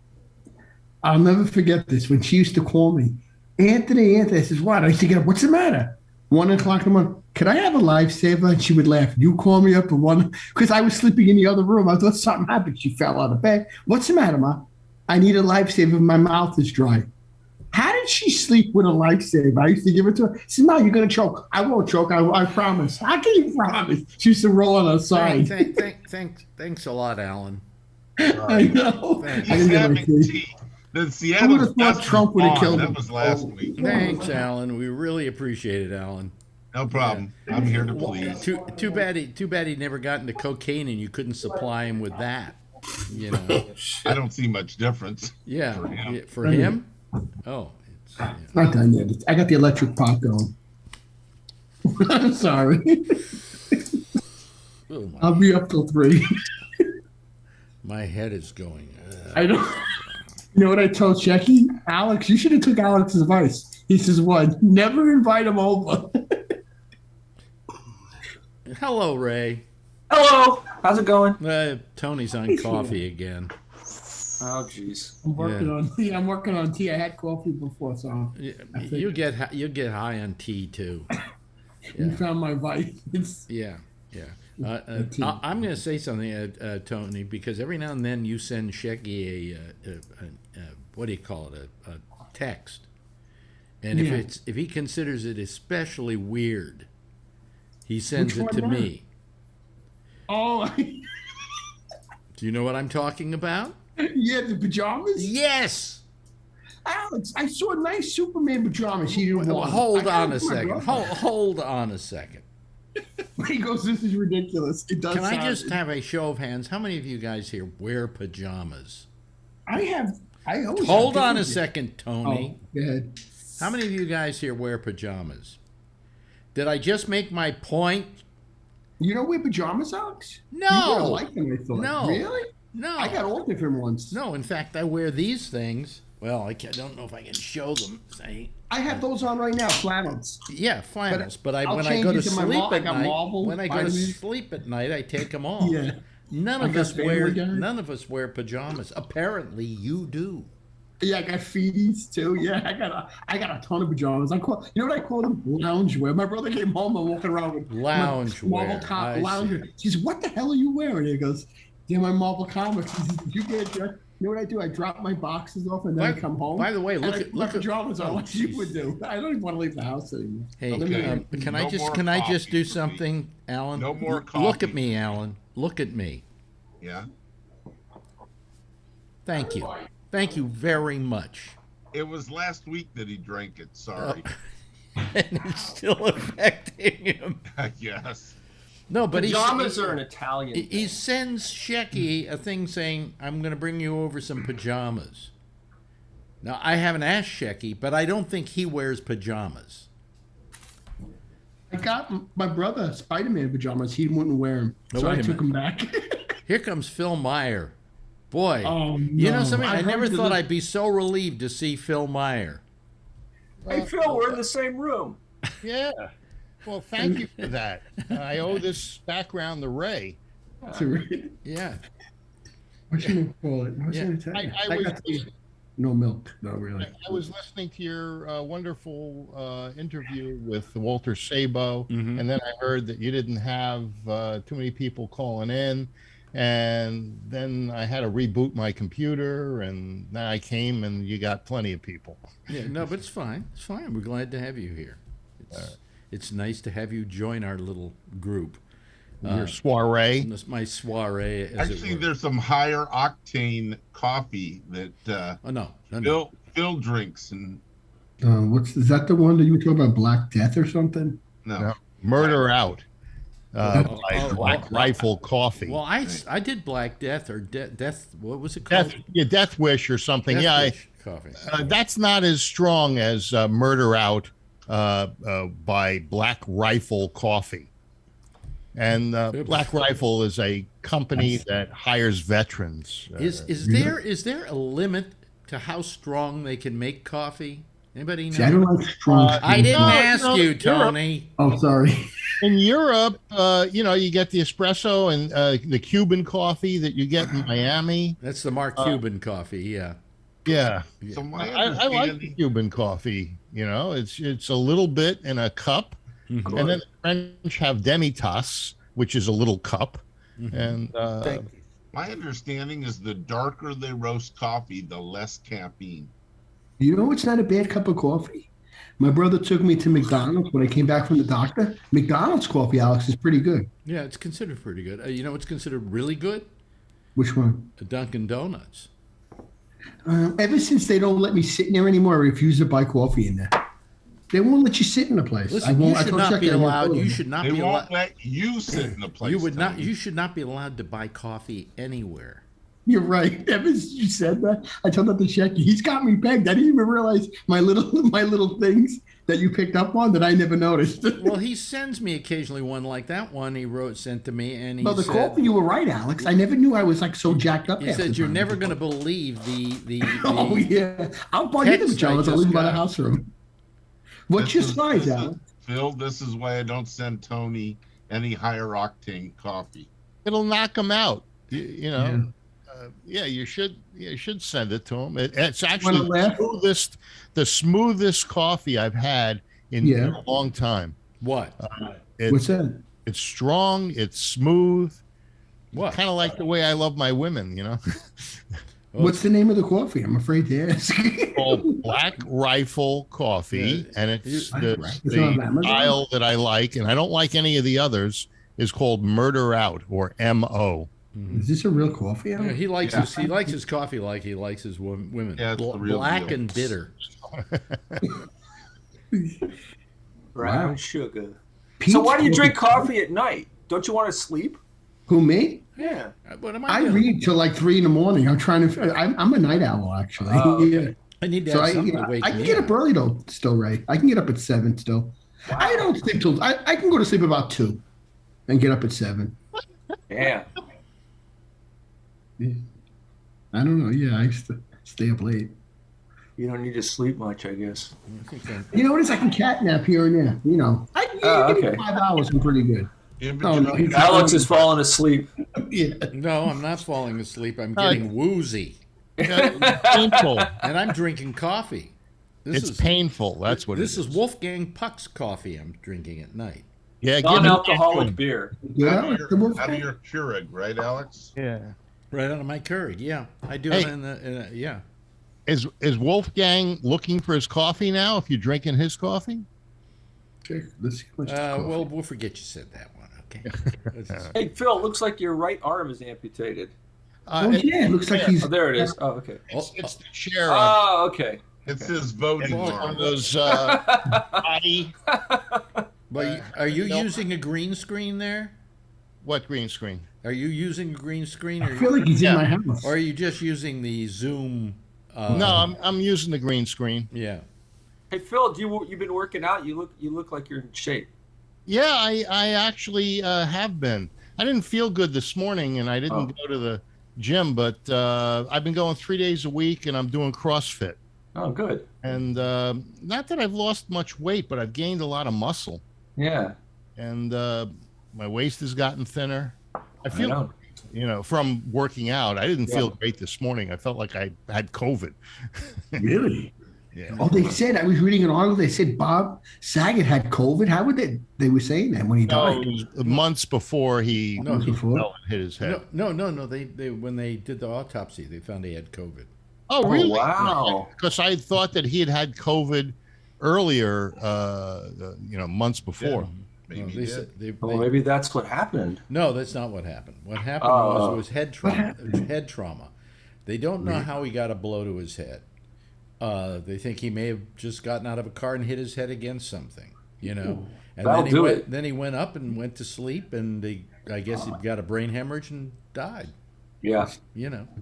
I'll never forget this. When she used to call me, Anthony. I says, "What?" I used to get up. "What's the matter?" 1 o'clock in the morning. "Could I have a lifesaver?" And she would laugh. "You call me up at one," because I was sleeping in the other room. I thought something happened. She fell out of bed. "What's the matter, Ma?" "I need a lifesaver. My mouth is dry." How did she sleep with a lifesaver? I used to give it to her. She said, "Ma, you're going to choke." "I won't choke. I promise." "How can you promise?" She used to roll on her side. Thanks a lot, Alan. I know. Thanks. I didn't get my tea. The Who Seattle would have thought Trump would have killed him? That was last week. Thanks, Alan. We really appreciate it, Alan. No problem. I'm here to please. Too bad he never got into cocaine and you couldn't supply him with that. You know. I don't see much difference. Yeah. For him. For him? Oh, it's Not done yet. I got the electric pot going. I'm sorry. oh I'll be up till 3. my head is going. I don't. You know what I told Shecky? Alex, you should have took Alex's advice. He says, "What? Never invite him over." Hello, Ray. Hello. How's it going? Tony's on coffee again. Oh, jeez. I'm working on tea. I had coffee before, so You get high on tea too. you found my vice. Yeah. I'm going to say something, Tony, because every now and then you send Shecky a what do you call it, a text, and if he considers it especially weird, he sends it to me. Oh, Do you know what I'm talking about? yeah, the pajamas. Yes. Alex, I saw nice Superman pajamas. He didn't want. Hold on a second. Hold on a second. He goes, "This is ridiculous." It does. Can I just have a show of hands? How many of you guys here wear pajamas? I always Hold have on a pictures. second, Tony. Oh, go ahead. How many of you guys here wear pajamas? Did I just make my point? You don't wear pajamas, Alex? No. You would like them, I thought. No. Really? No. I got all different ones. No, in fact, I wear these things. Well, I don't know if I can show them. I have those on right now, flannels. Yeah, flannels. But I'll when I change go to it to my sleep I at got night, Marvel, when I go to vitamins. sleep at night, I take them off. Yeah. None I of got us Family wear. Guy. None of us wear pajamas. Apparently, you do. Yeah, I got feeties too. Yeah, I got a ton of pajamas. You know what I call them? Loungewear. My brother came home and walking around with Loungewear. Marvel loungewear. He says, "What the hell are you wearing?" He goes, "Yeah, my Marvel comics." He says, "You get dressed." You know what I do? I drop my boxes off and then I come home. By the way, look at pajamas on like you would do. I don't even want to leave the house anymore. Hey, can No I just more do coffee, something, Alan? No more Look at coffee. me, Alan. Look at me. Yeah. Thank you. Thank you very much. It was last week that he drank it. Sorry. And it's still affecting him. Yes. No, but Pajamas are an Italian. he sends Shecky a thing saying, "I'm going to bring you over some pajamas." Now, I haven't asked Shecky, but I don't think he wears pajamas. I got my brother Spider-Man pajamas. He wouldn't wear them, Oh, so I wait a took them back. Here comes Phil Meyer. Boy, Oh, you know no. something? I I never heard thought that- I'd be so relieved to see Phil Meyer. Hey, Phil, we're in the same room. Yeah. Well, thank you for that. I owe this background to Ray. Yeah. What should we call it? What's Yeah. it tell you? I was got no milk. No, really. I was listening to your wonderful interview with Walter Sabo, Mhm. and then I heard that you didn't have too many people calling in, and then I had to reboot my computer, and then I came, and you got plenty of people. Yeah, no, but it's fine. It's fine. We're glad to have you here. It's nice to have you join our little group. Your soiree. My soiree, as Actually, it were. there's some higher octane coffee that Oh, no. Phil drinks, and Is that the one that you were talking about, Black Death or something? no. No. Murder Out by oh, Black oh, Rifle Coffee. Well, I did Black Death or Death. What was it called? Death Wish or something. Death Yeah, Wish coffee. that's not as strong as Murder Out by Black Rifle Coffee. And Black Rifle is a company that hires veterans. Is there a limit to how strong they can make coffee Anybody know? See, I don't like strong. I didn't No, ask no, you, Tony. Oh, sorry. In Europe, you get the espresso and the Cuban coffee that you get in Miami. That's the Mark Cuban coffee. Yeah. Yeah, So my I like the understanding, Cuban coffee. It's a little bit in a cup, and then the French have demi-tasse, which is a little cup, and my understanding is the darker they roast coffee, the less caffeine. You know, it's not a bad cup of coffee. My brother took me to McDonald's when I came back from the doctor. McDonald's coffee, Alex, is pretty good. Yeah, it's considered pretty good. You know what's considered really good? Which one? Dunkin' Donuts. Ever since they don't let me sit in there anymore, I refuse to buy coffee in there. They won't let you sit in the place. Listen, you should not be allowed. You should not They be won't allowed. let you sit in the place. You would not. Tony. You should not be allowed to buy coffee anywhere. You're right. Ever since you said that, I told that to Shecky. He's got me pegged. I didn't even realize my little things that you picked up on that I never noticed. Well, he sends me occasionally one like that one he sent to me, and he Well, the said, coffee, you were right, Alex. I never knew I was like so jacked up. he half the said, "You're time." never going to believe the Oh yeah, I'll buy you the text I pajamas. I'll just leave by the got. house room. What's your size, Alex? Phil, this is why I don't send Tony any higher octane coffee. it'll knock them out. You should send it to him. It's actually Wanna laugh? the smoothest coffee I've had in a long time. what? What's that? It's strong. It's smooth. What? Kind of like the way I love my women. What's the name of the coffee? I'm afraid to ask. Called Black Rifle Coffee, and it's Black the Rifle. It's on Amazon? style that I like, and I don't like any of the others. Is called Murder Out or MO. Is this a real coffee? Yeah, he likes his coffee like he likes his women. Yeah, it's the real Black deal. and bitter. Brown sugar. Peach So why do you coffee. drink coffee at night? Don't you want to sleep? Who, me? Yeah. What am I doing? read till like 3 a.m. I'm trying to. I'm a night owl actually. Oh, okay. Yeah. I need to So have something to wake I can me get up. up early though. Still, Ray. I can get up at 7 still. I don't sleep till I can go to sleep about 2, and get up at 7. Yeah. Yeah. I don't know. Yeah, I used to stay up late. You don't need to sleep much, I guess. I think I'm- You know what? I can catnap here and there. I can give me okay. 5 hours. I'm pretty good. In Oh, no, between- he's- Alex is falling asleep. Yeah. No, I'm not falling asleep. I'm getting woozy, It's painful. and I'm drinking coffee. This It's is painful. That's what this it is Wolfgang Puck's coffee I'm drinking at night. Yeah, give me Non-alcoholic beer. Yeah, out of your Keurig, right, Alex? Yeah. Right out of my Keurig. Yeah, I do Hey. it in the yeah. Is Wolfgang looking for his coffee now? If you're drinking his coffee, Okay, let's see how much coffee. Well, we'll forget you said that one. Okay. Hey, Phil, looks like your right arm is amputated. Oh yeah, it looks like he's. Oh, there it is. Oh, okay. it's the chair Oh, okay. It's his voting one arm. of those body. But are you using a green screen there? What green screen? Are you using a green screen, I feel like he's in my house. or are you just using the Zoom? No, I'm using the green screen. Yeah. Hey, Phil, you've been working out? You look like you're in shape. Yeah, I actually have been. I didn't feel good this morning, and I didn't go to the gym, but I've been going 3 days a week, and I'm doing CrossFit. Oh, good. And not that I've lost much weight, but I've gained a lot of muscle, Yeah. and my waist has gotten thinner. I I feel, know. from working out. I didn't feel great this morning. I felt like I had COVID. Really? Yeah. Oh, they said I was reading an article. They said Bob Saget had COVID. How would they? They were saying that when he No, died. it was months before he No, he- Before? fell and hit his head. No. They when they did the autopsy, they found he had COVID. Oh, really? wow. Because I thought that he had COVID earlier, months before. Maybe No, he they did. said Well, maybe that's what happened. no, that's not what happened. What happened Oh. was head trauma. Head trauma. They don't know how he got a blow to his head. They think he may have just gotten out of a car and hit his head against something, And That'll do it. Then he went up and went to sleep, and I guess he got a brain hemorrhage and died. Yeah.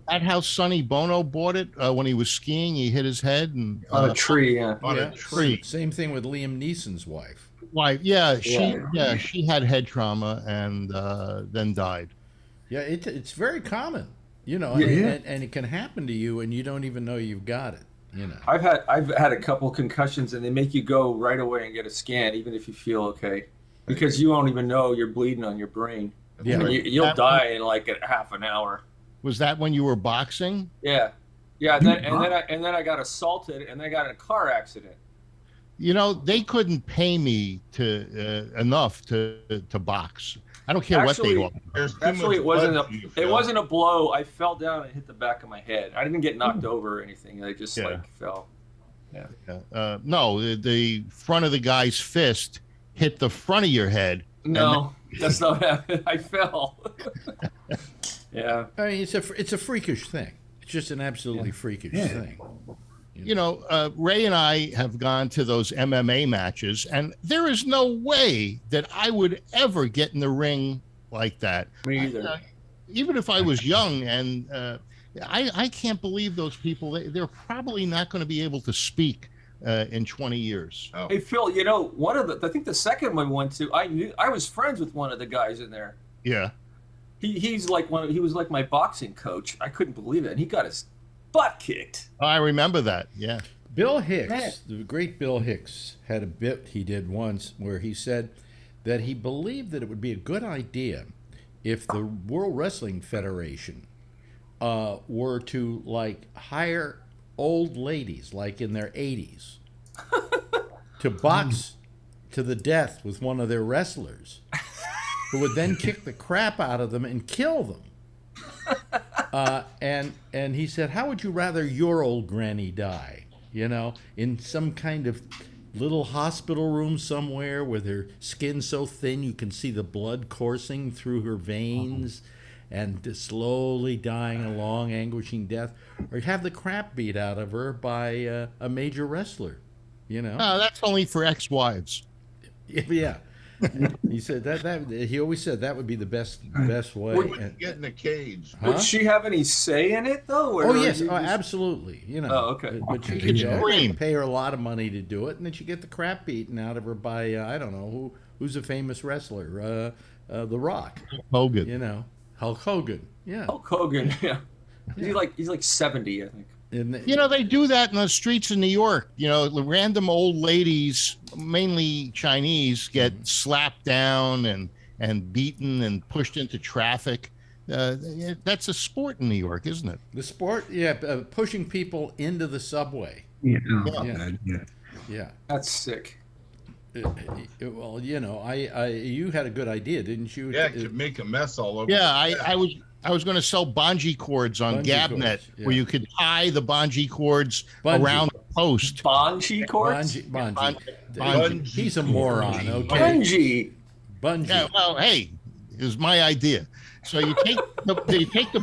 That how Sonny Bono bought it when he was skiing. He hit his head and On a tree, yeah. On Yeah. a tree. Same thing with Liam Neeson's wife. wife. Yeah, she had head trauma and then died. Yeah, it's very common, Yeah. and it can happen to you, and you don't even know you've got it. You know. I've had a couple concussions, and they make you go right away and get a scan, even if you feel okay, because you won't even know you're bleeding on your brain. Yeah. You'll die in like a half an hour. Was that when you were boxing? Yeah. And then I got assaulted, and then I got in a car accident. You know, they couldn't pay me to enough to box. I don't care what they offer. Actually, it wasn't a blow. I fell down and hit the back of my head. I didn't get knocked over or anything. I just fell. Yeah. No, the front of the guy's fist hit the front of your head. No, that's not happening. I fell. Yeah. I mean, it's a freakish thing. It's just an absolutely freakish thing. You know, Ray and I have gone to those MMA matches, and there is no way that I would ever get in the ring like that. Me either. Even if I was young, and I can't believe those people. They're probably not going to be able to speak in 20 years. Oh. Hey, Phil, you know, I think the second one we went to, I was friends with one of the guys in there. Yeah. He was like my boxing coach. I couldn't believe it. And he got his butt kicked. Oh, I remember that. Yeah. Bill Hicks, the great Bill Hicks, had a bit he did once where he said that he believed that it would be a good idea if the World Wrestling Federation were to like hire old ladies like in their 80s to box to the death with one of their wrestlers, who would then kick the crap out of them and kill them. And he said, how would you rather your old granny die? You know, in some kind of little hospital room somewhere with her skin so thin you can see the blood coursing through her veins and slowly dying a long, anguishing death, or have the crap beat out of her by a major wrestler, you know? No, that's only for ex-wives. Yeah. He said that he always said that would be the best way. Would get in a cage. Huh? Would she have any say in it though? Oh yes, absolutely. You know. Oh, okay. But she could pay her a lot of money to do it, and then she get the crap beaten out of her by I don't know who's a famous wrestler, The Rock, Hogan. You know, Hulk Hogan. Yeah. Hulk Hogan. Yeah. He's like 70, I think. You know, they do that in the streets of New York. You know, the random old ladies, mainly Chinese, get slapped down and beaten and pushed into traffic. That's a sport in New York, isn't it? The sport, pushing people into the subway. Yeah. That's sick. Well, you know, you had a good idea, didn't you? Yeah, it could make a mess all over. Yeah, I was going to sell bungee cords on Gabnet, where you could tie the bungee cords around the post. Bungee cords? Bungee. He's a moron, okay? Bungee. Yeah, well, hey, it was my idea. So you take the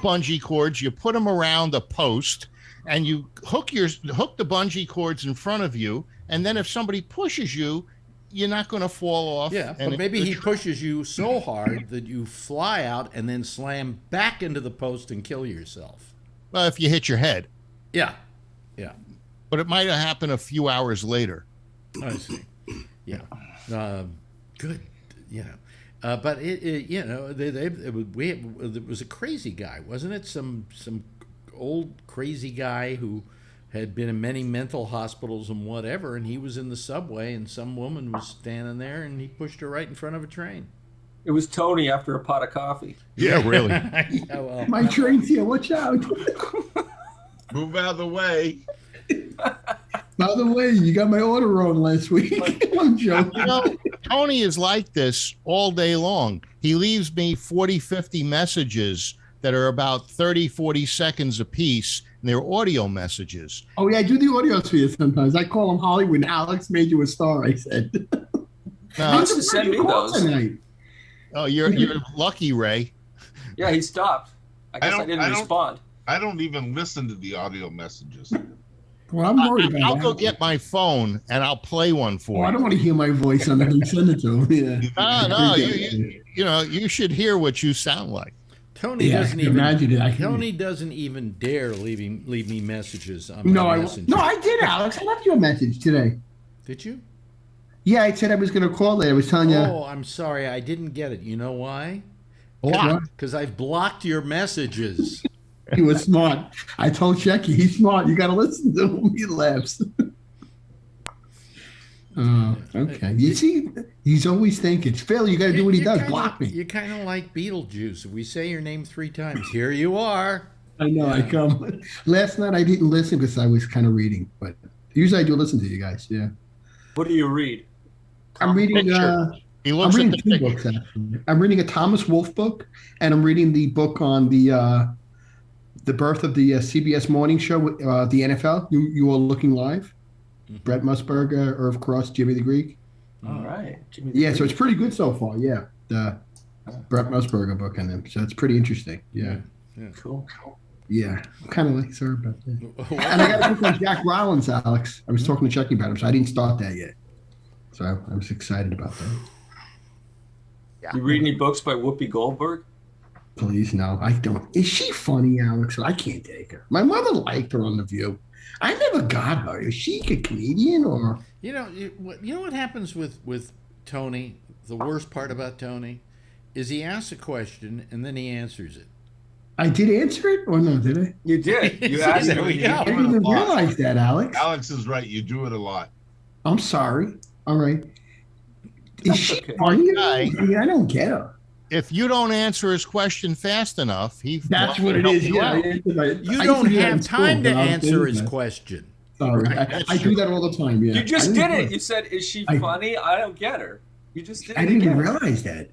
bungee cords, you put them around a post, and you hook the bungee cords in front of you, and then if somebody pushes you, you're not going to fall off. Yeah, but maybe he pushes you so hard that you fly out and then slam back into the post and kill yourself. Well, if you hit your head. Yeah. But it might have happened a few hours later. I see. Yeah. Good. You know. But it was a crazy guy, wasn't it? Some old crazy guy who had been in many mental hospitals and whatever, and he was in the subway, and some woman was standing there, and he pushed her right in front of a train. It was Tony after a pot of coffee. Yeah, really. Yeah, well, my train's here. Watch out. Move out of the way. By the way, you got my order wrong last week. I'm joking. You know, Tony is like this all day long. He leaves me 40, 50 messages that are about 30, 40 seconds apiece. And they're audio messages. Oh, yeah, I do the audios for you sometimes. I call them Hollywood. Alex made you a star, I said. Send me those. Tonight. Oh, you're lucky, Ray. Yeah, he stopped. I guess I didn't respond. I don't even listen to the audio messages. Well, I'm worried about I'll go get my phone and I'll play one for you. I don't want to hear my voice on it. Send it to him. Yeah. No, you should hear what you sound like. Tony doesn't even dare leave me messages on my Messenger. No, I did, Alex. I left you a message today. Did you? Yeah, I said I was going to call later. I was telling you. Oh, I'm sorry. I didn't get it. You know why? Block. Because I've blocked your messages. He was smart. I told Shecky, he's smart. You got to listen to him. He laughs. Okay. You see, he's always thinking, Phil, you got to do what he does. Block me. You're kind of like Beetlejuice. If we say your name 3 times, here you are. I know. I come. Last night I didn't listen because I was kind of reading, but usually I do listen to you guys. Yeah. What do you read? I'm reading. He looks I'm at reading the 2 books actually. I'm reading a Thomas Wolfe book, and I'm reading the book on the birth of the CBS morning show, the NFL. You Are Looking Live. Brett Musburger, Irv Cross, Jimmy the Greek. All right. So it's pretty good so far. Yeah, the Brett Musburger book on them. So it's pretty interesting. Yeah. Cool. Yeah, I'm kind of like sorry about that. And I got a book on Jack Rollins, Alex. I was talking to Chucky about him, so I didn't start that yet. So I was excited about that. You read any books by Whoopi Goldberg? Please, no, I don't. Is she funny, Alex? I can't take her. My mother liked her on The View. I never got her. Is she a comedian or? You know what happens with Tony? The worst part about Tony is he asks a question and then he answers it. I did answer it or no? Did I? You did. You asked There we it. go. I didn't even realize that, Alex. Alex is right. You do it a lot. I'm sorry. All right. Is That's she okay. funny? Guy. I mean, I don't get her. If you don't answer his question fast enough, That's what it is. Yeah. You don't have time to answer his question. Sorry. I do that all the time. Yeah. You just did it. You said, "Is she funny?" I don't get her. You just did it. I didn't even again. realize that.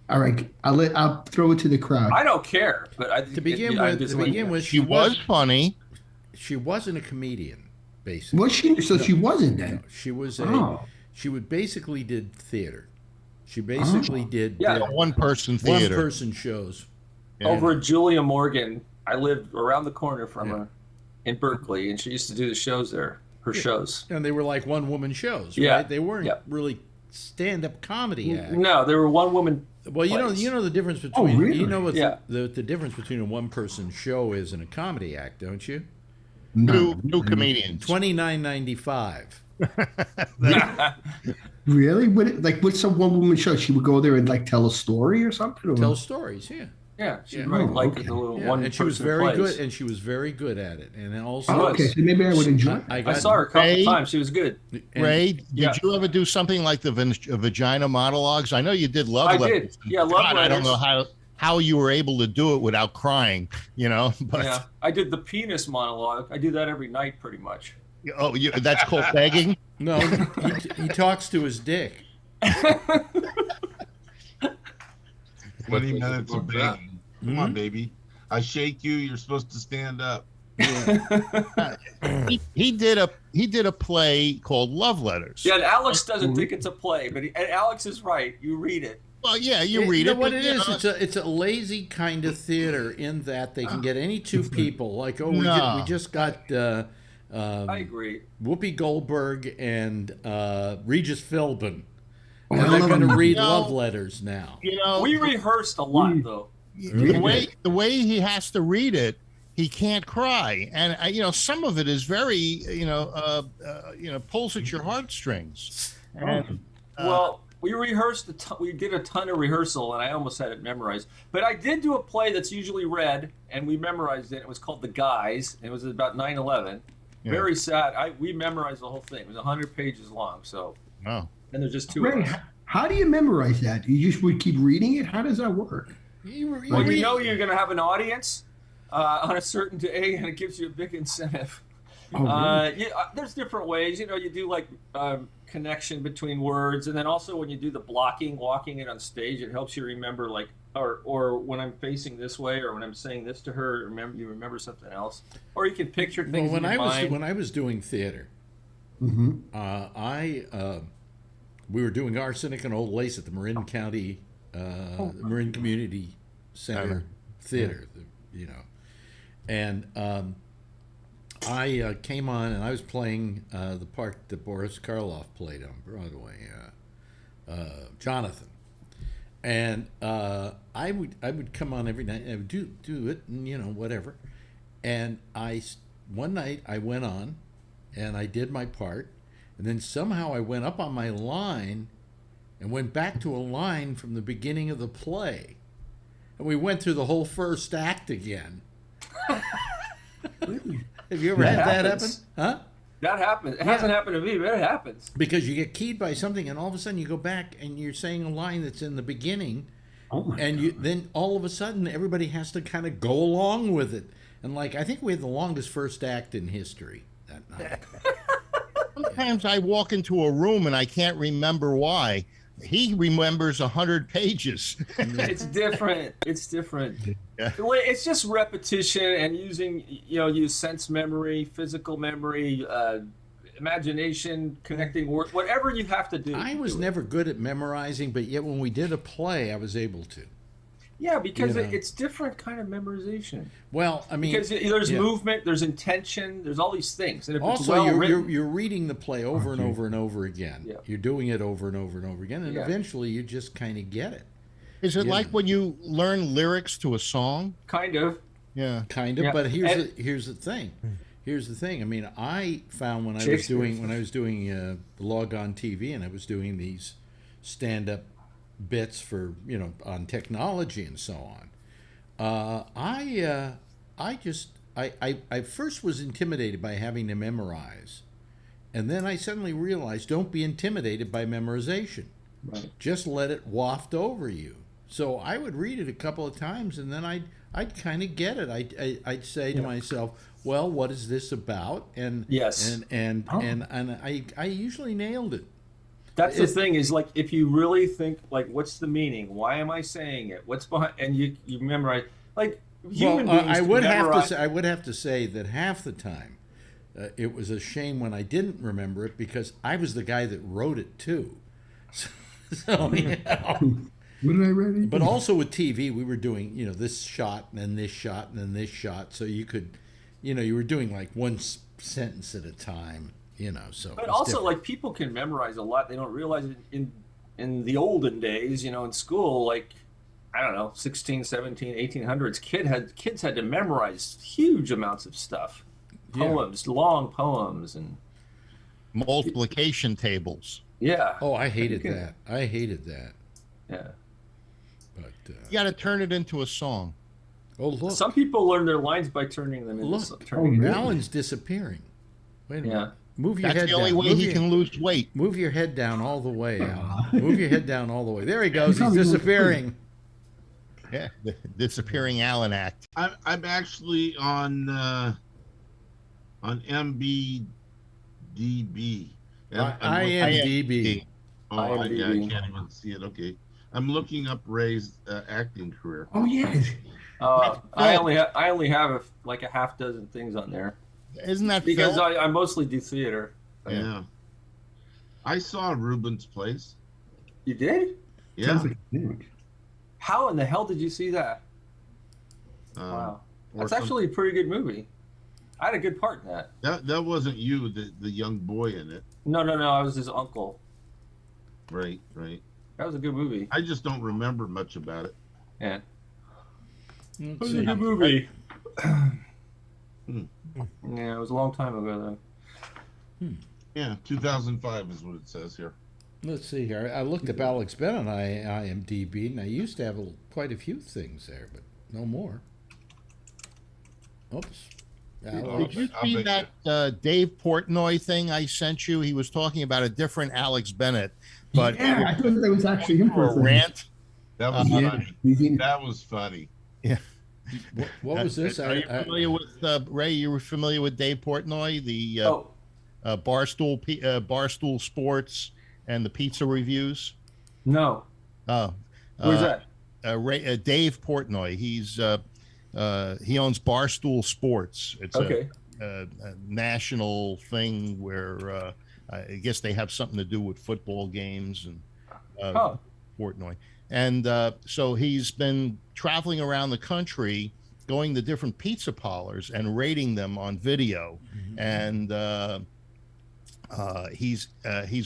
All right. I'll throw it to the crowd. I don't care. But To begin with, she was funny. She wasn't a comedian, basically. Was she? So she wasn't then. She was she would basically did theater. She basically did One-person theater. one-person shows. Over at Julia Morgan, I lived around the corner from her in Berkeley, and she used to do the shows there. Her shows. And they were like one-woman shows, right? Yeah. They weren't really stand-up comedy acts. No, they were one-woman. Well, you know the difference between really? you know what the difference between a one-person show is and a comedy act, don't you? New comedians. $29.95. Really? What's some one woman show? She would go there and like tell a story or something? Or? Tell stories, yeah. Yeah, she'd write like the little one. And she was very good, and she was very good at it. And then also, okay, so maybe I would enjoy it. I saw her a couple times. She was good. Ray, did you ever do something like the vagina monologues? I know you did love letters. I did. Yeah, love letters. I don't know how you were able to do it without crying, but yeah, I did the penis monologue. I do that every night pretty much. Oh, that's called begging? No, he talks to his dick. 20 minutes of begging. Come on, baby. I shake you. You're supposed to stand up. He did a play called Love Letters. Yeah, and Alex doesn't think it's a play, but and Alex is right. You read it. Well, yeah, you read You it. know what it is? It's a lazy kind of theater in that they can get any two people. Like, we just got. I agree. Whoopi Goldberg and Regis Philbin. And they're going to read love letters now. We rehearsed a lot, though. The way he has to read it, he can't cry, and some of it is very pulls at your heartstrings. And, well, we rehearsed we did a ton of rehearsal, and I almost had it memorized. But I did do a play that's usually read, and we memorized it. It was called The Guys, and it was about 9/11. Yeah. Very sad. We memorized the whole thing. It was 100 pages long. So, and there's just 2 of us. How do you memorize that? You just would keep reading it? How does that work? You know you're going to have an audience on a certain day, and it gives you a big incentive. Oh, really? There's different ways. You do like connection between words, and then also when you do the blocking, walking it on stage, it helps you remember or when I'm facing this way, or when I'm saying this to her, you remember something else, or you can picture things. Well, when I was doing theater, we were doing Arsenic and Old Lace at the Marin County, Marin Community Center Theater, and I came on and I was playing the part that Boris Karloff played on Broadway, Jonathan. And I would come on every night and I would do it and whatever. And one night I went on and I did my part, and then somehow I went up on my line and went back to a line from the beginning of the play. And we went through the whole first act again. Have you ever had that happen? Huh? That happens. It hasn't happened to me, but it happens. Because you get keyed by something, and all of a sudden you go back and you're saying a line that's in the beginning, then all of a sudden everybody has to kind of go along with it. And like, I think we had the longest first act in history that night. Sometimes I walk into a room and I can't remember why. He remembers 100 pages. It's different. It's different. Yeah. It's just repetition and use sense memory, physical memory, imagination, connecting words, whatever you have to do. I was never good at memorizing, but yet when we did a play, I was able to. Yeah, because it's different kind of memorization. Well, I mean, because there's movement, there's intention, there's all these things. And if also, it's well written, you're reading the play over and over and over again. Yeah. You're doing it over and over and over again, and eventually you just kind of get it. Is it like when you learn lyrics to a song? Kind of. Yeah. Kind of. Yeah. But here's the thing. Here's the thing. I mean, I found when I was doing Log On TV, and I was doing these stand-up bits for on technology and so on. I first was intimidated by having to memorize, and then I suddenly realized, don't be intimidated by memorization. Right. Just let it waft over you. So I would read it a couple of times, and then I'd kind of get it. I'd say to myself, well, what is this about? And and I usually nailed it. That's the thing, is like, if you really think, like, what's the meaning? Why am I saying it? What's behind? And you memorize, like, human beings. I would have to say that half the time, it was a shame when I didn't remember it, because I was the guy that wrote it too. So What did I write? But also with TV, we were doing this shot and then this shot and then this shot, so you could, you were doing like one sentence at a time. So. But also, like, people can memorize a lot. They don't realize it in the olden days, in school, like, I don't know, 16, 17, 1800s, kids had to memorize huge amounts of stuff. Poems, long poems, and multiplication tables. Yeah. Oh, I hated that. Yeah. But you got to turn it into a song. Oh, look. Some people learn their lines by turning them into Alan's disappearing. Wait a minute. Move your head down. That's the only way he can lose weight. Move your head down all the way, Alan. Move your head down all the way. There he goes. He's disappearing. Yeah, the disappearing Alan act. I'm actually on MBDB. IMDb. Oh, I can't even see it. Okay, I'm looking up Ray's acting career. Oh yes. I only have like a half dozen things on there. Isn't that because I mostly do theater? Yeah. I saw Ruben's Place. You did? Yeah. How in the hell did you see that? Wow, that's actually a pretty good movie. I had a good part in that. That wasn't you, the young boy in it. No, I was his uncle. Right. That was a good movie. I just don't remember much about it. Yeah. It was a good movie. Yeah, it was a long time ago, though. Yeah, 2005 is what it says here. Let's see here. I looked up Alex Bennett on IMDb, and I used to have quite a few things there, but no more. Oops. Did you see that Dave Portnoy thing I sent you? He was talking about a different Alex Bennett, but I thought that was actually him for a rant. That was funny. That was funny. Yeah. What was this? Are you familiar with Ray? You were familiar with Dave Portnoy, the Barstool Sports and the pizza reviews? No. Where's that? Dave Portnoy. He owns Barstool Sports. It's a national thing where I guess they have something to do with football games and Portnoy. And so he's been traveling around the country, going to different pizza parlors and rating them on video. And he's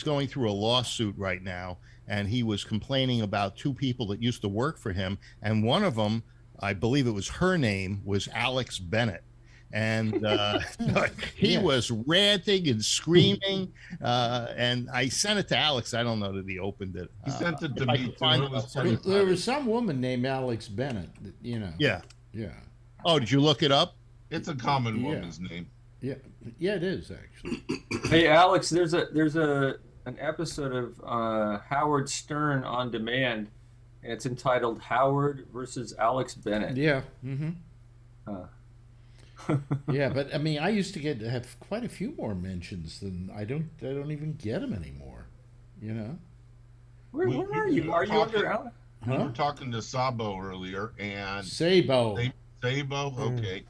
going through a lawsuit right now. And he was complaining about two people that used to work for him. And one of them, I believe it was her name, was Alex Bennett. And he was ranting and screaming. And I sent it to Alex. I don't know that he opened it. He sent it to me too. There was some woman named Alex Bennett, Yeah. Yeah. Oh, did you look it up? It's a common Yeah. woman's name. Yeah, yeah, it is actually. Hey, Alex, there's an episode of Howard Stern on demand, and it's entitled "Howard versus Alex Bennett." Yeah. Mm-hmm. Uh. Yeah, but I mean, I used to have quite a few more mentions than I don't even get them anymore. You know. Where are you? Are you under Alex? We Huh? were talking to Sabo earlier, and Sabo. Sabo, okay,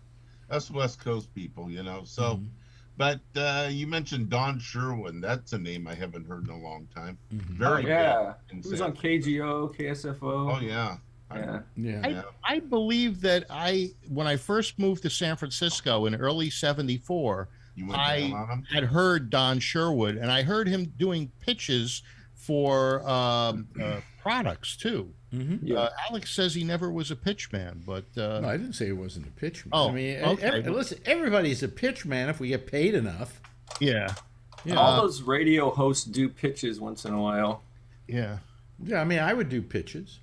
us West Coast people, you know. So, but you mentioned Don Sherwin. That's a name I haven't heard in a long time. Very Yeah, big in he was on San- KGO, KSFO. Oh yeah, Yeah. Yeah. I believe that when I first moved to San Francisco in early '74, You went down on I him. had heard Don Sherwood, and I heard him doing pitches for products too. Yeah. Alex says he never was a pitch man, but No, I didn't say it wasn't a pitch man. Oh, I mean, okay. listen, everybody's a pitch man if we get paid enough. yeah, You All know? those radio hosts do pitches once in a while. yeah. Yeah, I mean, I would do pitches.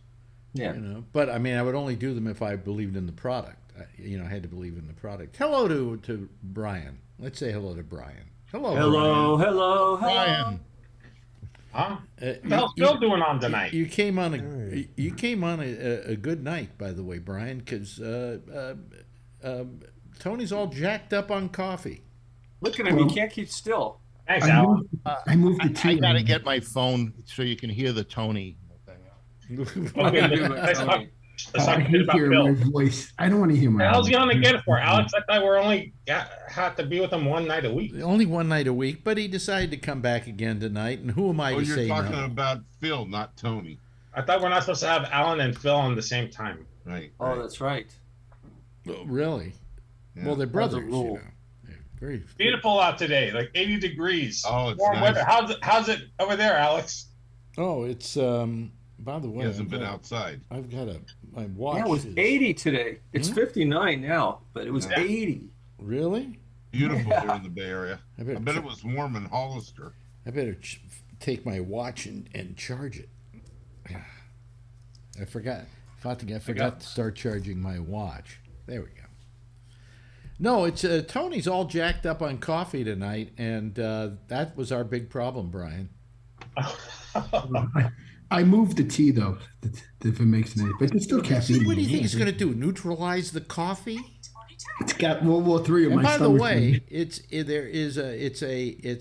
Yeah. You know, but I mean, I would only do them if I believed in the product. I had to believe in the product. Hello to Brian. Let's say hello to Brian. Hello, Hello, hello, hello. Brian, Huh? Brian. What the hell's Bill doing on tonight? You came on a good night, by the way, Brian, because Tony's all jacked up on coffee. Look at him. He can't keep still. Thanks, I Alan. moved, I moved the I tea. got to get my phone so you can hear the Tony thing. Okay, do it, let's talk, Tony. let's I talk a bit hate about hearing Bill. my voice. I don't want to hear my What the hell's he voice. on again for, Alex? I thought we're only had to be with him one night a week. Only one night a week, but he decided to come back again tonight. And who am I Oh, to you're say talking no? about Phil, not Tony, I thought we're not supposed to have Alan and Phil on the same time. right? Oh, right. that's right. Oh, really? Yeah. Well, they're That's a brothers, you rule. know. They're very Beautiful out today, like 80 degrees. Oh, it's warm nice. weather. How's it over there, Alex? Oh, it's by the He way, hasn't been outside. I've got my watch. Yeah, it was is- 80 today. It's 59 now, but it was Yeah. 80. Really? Beautiful Yeah. here in the Bay Area. I I better, bet it was warm in Hollister. I better take my watch and charge it. I forgot to start charging my watch. There we go. No, it's Tony's all jacked up on coffee tonight, and that was our big problem, Brian. I moved the tea though, if it makes any, but it's still caffeine. What do you think it's going to do? Neutralize the coffee? It's got World War III in And my by the stomach. way, it's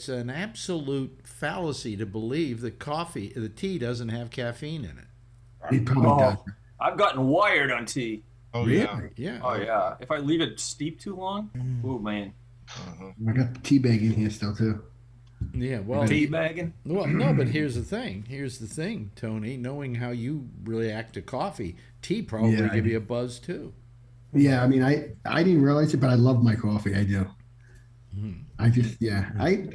an absolute fallacy to believe that the tea doesn't have caffeine in it. It probably does. Oh, I've gotten wired on tea. Oh Really? yeah. Yeah. Oh, yeah. If I leave it steep too long, oh, man. Uh-huh. I got the tea bag in here still too. Yeah. Well. Tea bagging? Well, no, but here's the thing, Tony. Knowing how you react to coffee, tea probably Yeah, I give do. you a buzz too. Yeah, I mean, I didn't realize it, but I love my coffee. I do. I just, yeah, I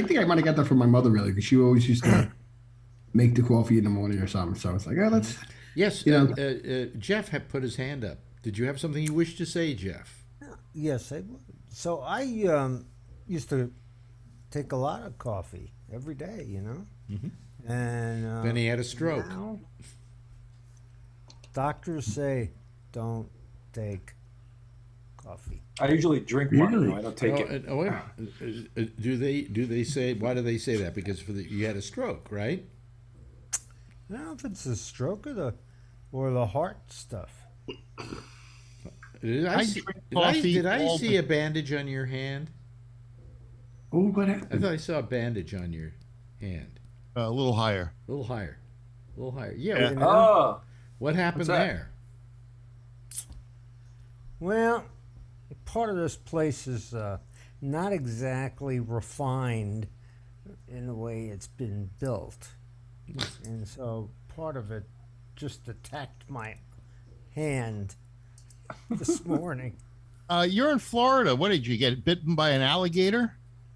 think I might have got that from my mother really, because she always used to make the coffee in the morning or something. So it's like, oh, let's. Yes. You know- Jeff had put his hand up. Did you have something you wish to say, Jeff? Yes, so I used to take a lot of coffee every day, you know, and Then he had a stroke. now, doctors say don't take coffee. I usually drink one. Really? though. I don't take it. Wait a minute. Do they say, why do they say that? Because you had a stroke, right? I don't know if it's the stroke or the heart stuff. Did I see, drink did I- coffee did I all see the- a bandage on your hand? Oh, what I happened? thought I saw a bandage on your hand. A little higher. A little higher. A little higher. Yeah. Yeah. You know? Oh, What happened What's that? there? Well, part of this place is not exactly refined in the way it's been built. And so part of it just attacked my hand this morning. You're in Florida. What did you get bitten by an alligator?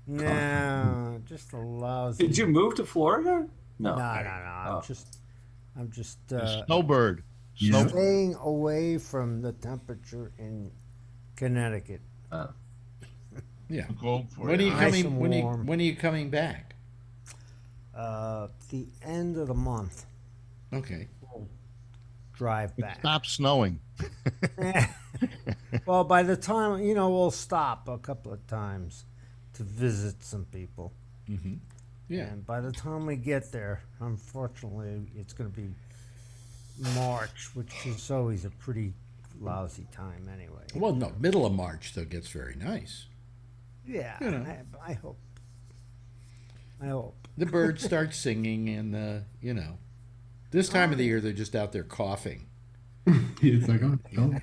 No, just a lousy. did you move to Florida? No. No. I'm Oh. just Snowbird. Yeah. staying away from the temperature in Connecticut. Yeah. Cold for When are you. you Nice coming? and When warm. are you coming back? The end of the month, Okay. drive back. Stop snowing. Well, by the time, we'll stop a couple of times to visit some people. Mm-hmm. Yeah. And by the time we get there, unfortunately, it's going to be March, which is always a pretty lousy time anyway. Well, no, middle of March, though, gets very nice. Yeah, I hope. I hope. The birds start singing, and, this time of the year, they're just out there coughing. It's like, oh.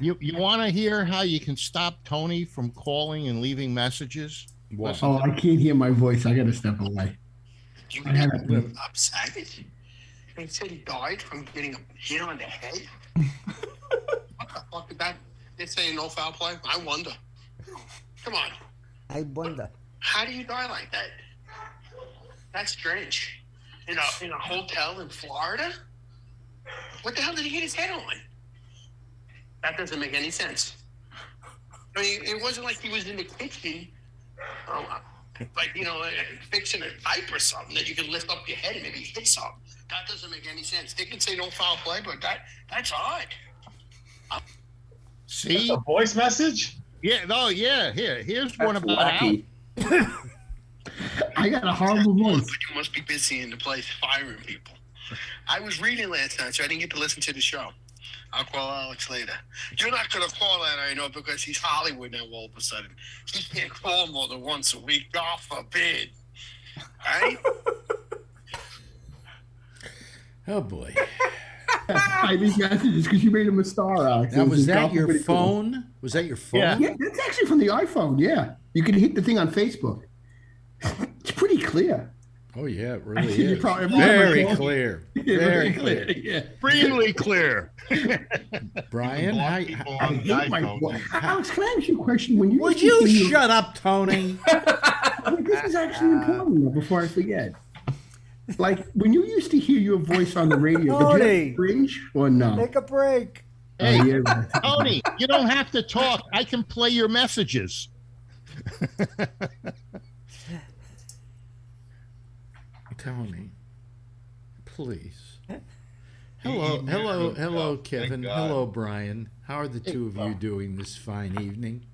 You want to hear how you can stop Tony from calling and leaving messages? What? Oh, I can't hear my voice. I got to step away. You I haven't been. upset? And he said he died from getting a hit on the head? What the fuck is that? They're saying no foul play? I wonder. Come on. I wonder. How do you die like that? That's strange. In a hotel in Florida? What the hell did he hit his head on? That doesn't make any sense. I mean, it wasn't like he was in the kitchen, fixing a pipe or something that you could lift up your head and maybe hit something. That doesn't make any sense. They can say no foul play, but that's odd. See? That's a voice message? Yeah, no, yeah. Here's one about Al. I got a horrible voice. But you must be busy in the place firing people. I was reading last night, so I didn't get to listen to the show. I'll call Alex later. You're not going to call that, I know, because he's Hollywood now all of a sudden. He can't call more than once a week. God forbid. Right? Oh, boy. I leave messages because you made him a star, Alex. Now, was that your phone? Was that your phone? Yeah, that's actually from the iPhone, yeah. You can hit the thing on Facebook. It's pretty clear. Oh, yeah, it really You is. probably- Very clear. Very clear. Yeah. Extremely clear. Brian, Block how, people I on the hate my iPhone. voice. Alex, can I ask you a question? When you would you shut up, Tony? This is actually important though, before I forget. Like, when you used to hear your voice on the radio, did you Tony. have cringe or no? Take a break. Hey, Oh, yeah, right. Tony, you don't have to talk. I can play your messages. Tony, please. Hello, Kevin. God. Hello, Brian. How are the two of you doing this fine evening?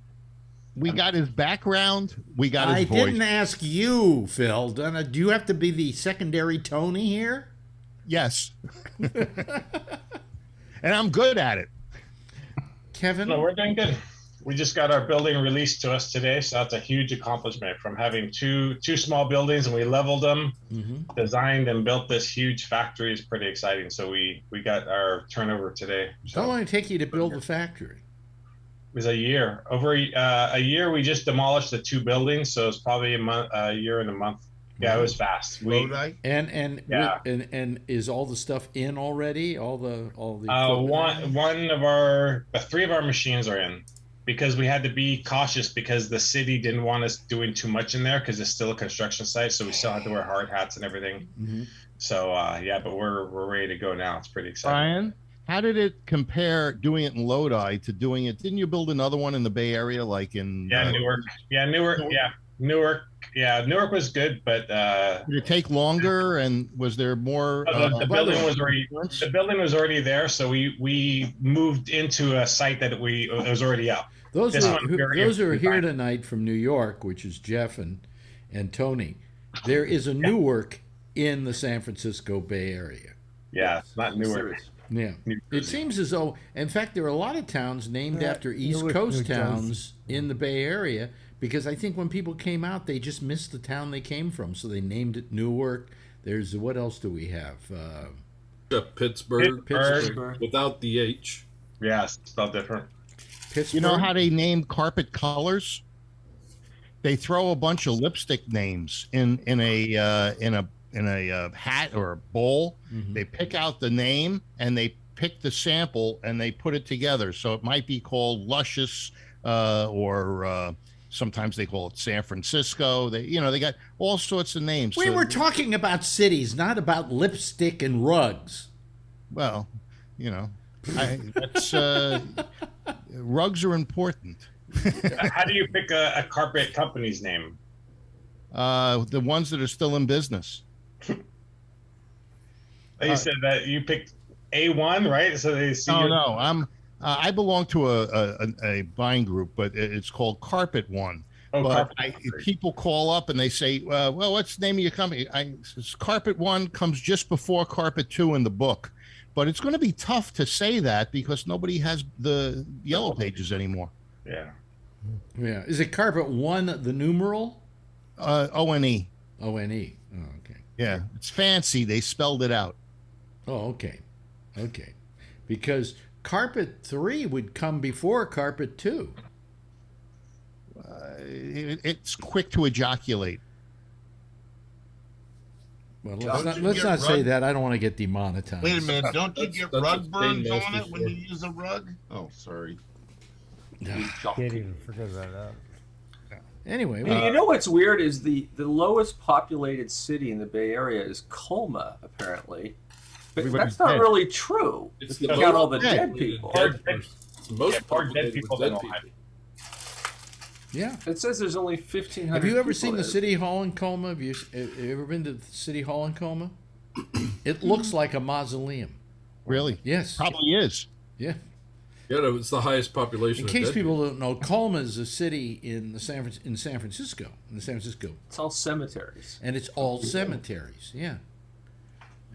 We got his background. We got his I voice. didn't ask you, Phil. Do you have to be the secondary Tony here? Yes. And I'm good at it. Kevin? No, we're doing good. We just got our building released to us today, so that's a huge accomplishment from having two small buildings, and we leveled them, designed and built this huge factory. Is pretty exciting. So we got our turnover today. So How long did it take you to build the factory? it was a year. Over a year, we just demolished the two buildings, so it's probably a year and a month. Yeah, it was fast. Lodi? And Yeah. and is all the stuff in already? All the One of our three of our machines are in, because we had to be cautious because the city didn't want us doing too much in there because it's still a construction site, so we still had to wear hard hats and everything. So but we're ready to go now. It's pretty exciting. Brian, how did it compare doing it in Lodi to doing it? Didn't you build another one in the Bay Area, like in Newark? Newark was good, but did it take longer? And was there more? the building was already there, so we moved into a site that it was already up. Those This who one we're are here fine. tonight from New York, which is Jeff and Tony. There is a Newark in the San Francisco Bay Area. Yeah, it's not Newark. Yeah, it seems as though, in fact, there are a lot of towns named after East Newark, Coast New Jersey. towns in the Bay Area, because I think when people came out, they just missed the town they came from, so they named it Newark. There's, what else do we have? Pittsburgh, Pittsburgh. without the H. Yeah, it's spelled different. Pittsburgh. You know how they name carpet colors? They throw a bunch of lipstick names in a hat or a bowl. They pick out the name and they pick the sample and they put it together. So it might be called Luscious, or sometimes they call it San Francisco. They got all sorts of names. We So- were talking about cities, not about lipstick and rugs. well, that's rugs are important. How do you pick a carpet company's name? The ones that are still in business. You said that you picked A1, right? So they see. Oh no, I belong to a buying group, but it's called Carpet One. Oh, But Carpet people call up and they say, "Well, what's the name of your company?" Carpet One comes just before Carpet Two in the book, but it's going to be tough to say that because nobody has the yellow pages anymore. Yeah. Yeah. Is it Carpet One, the numeral? ONE. ONE. Oh, okay. Yeah, it's fancy. They spelled it out. Oh, okay. Okay. Because Carpet 3 would come before Carpet 2. It's quick to ejaculate. Well, let's not say that. I don't want to get demonetized. Wait a minute. Don't you get rug burns on it when you use a rug? Oh, sorry. Can't even forget about that. Anyway, you know what's weird is the lowest populated city in the Bay Area is Colma, apparently. But that's not really true. It's If you the count most all the dead people. It's the most dead people than Ohio. Yeah. It says there's only 1,500. Have you ever people seen the there. City Hall in Colma? Have you ever been to the City Hall in Colma? It looks like a mausoleum. Really? Yes. Probably is. Yeah. Yeah, no, it's the highest population. In case people don't know, Colma is a city in San Francisco. It's all cemeteries. And it's all cemeteries. Yeah.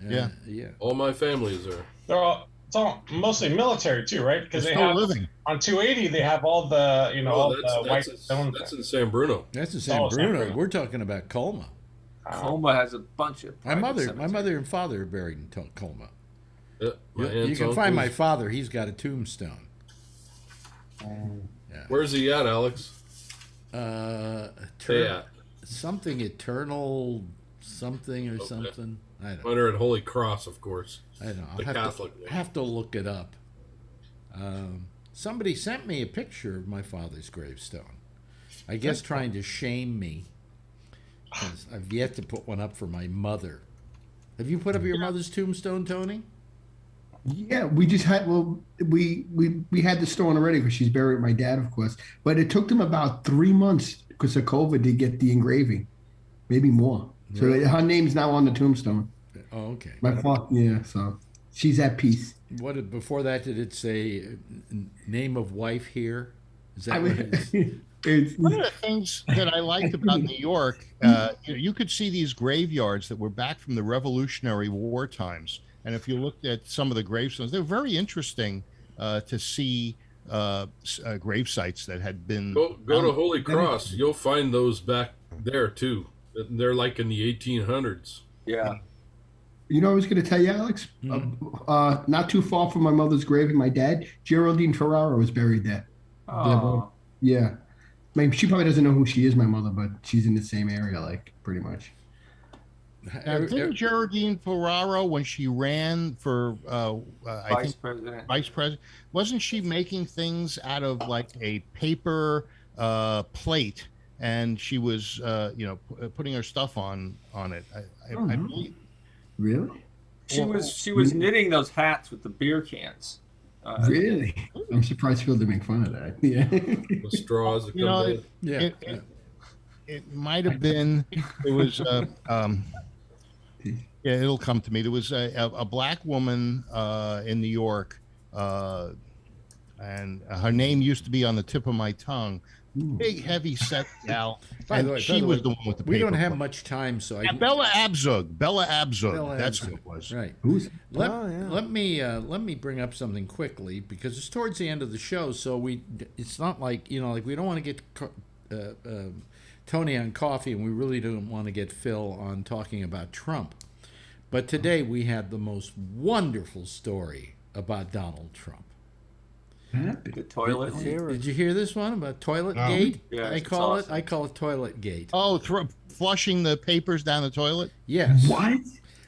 Yeah. Yeah. All my family is there. It's all mostly military too, right? Because they still have living. on 280 they have all the all the white stone. That's in San Bruno. That's in San Bruno. We're talking about Colma. Colma has a bunch of My private mother and father are buried in Colma. Yeah, You can find my father. He's got a tombstone. Yeah. Where's he at, Alex? Something eternal, something or something. I don't know. Mine are at Holy Cross, of course. I don't know. The Catholic I have to look it up. Somebody sent me a picture of my father's gravestone. I guess trying to shame me. 'Cause I've yet to put one up for my mother. Have you put up your mother's tombstone, Tony? Yeah, we just had we had the stone already because she's buried with my dad, of course. But it took them about 3 months because of COVID to get the engraving, maybe more. So her name's now on the tombstone. Oh, okay. My father, yeah. So she's at peace. Before that? Did it say name of wife here? Is that what it is? One of the things that I liked about New York, you could see these graveyards that were back from the Revolutionary War times. And if you looked at some of the gravestones, they were very interesting to see grave sites that had been. Go to Holy Cross. You'll find those back there too. They're like in the 1800s. Yeah. You know, I was going to tell you, Alex. Not too far from my mother's grave and my dad, Geraldine Ferraro was buried there. Oh. Yeah. I mean, she probably doesn't know who she is, my mother, but she's in the same area, like pretty much. Didn't Geraldine Ferraro, when she ran for Vice President, wasn't she making things out of like a paper plate, and she was putting her stuff on it? I believe. Really? She was knitting those hats with the beer cans. Really? I'm surprised Phil didn't make fun of that. Yeah. The straws. It might have been. It was. Yeah, it'll come to me. There was a black woman in New York, and her name used to be on the tip of my tongue. Big, heavy set gal. By the way, she was the one with the paper. We don't have much time, so Bella Abzug. That's what it was. Right. Who's? Let me bring up something quickly because it's towards the end of the show, so it's not like we don't want to get Tony on coffee, and we really don't want to get Phil on talking about Trump. But today we had the most wonderful story about Donald Trump. The toilet. Did you hear this one about toilet gate? Yeah, I call it toilet gate. Oh, flushing the papers down the toilet? Yes. What?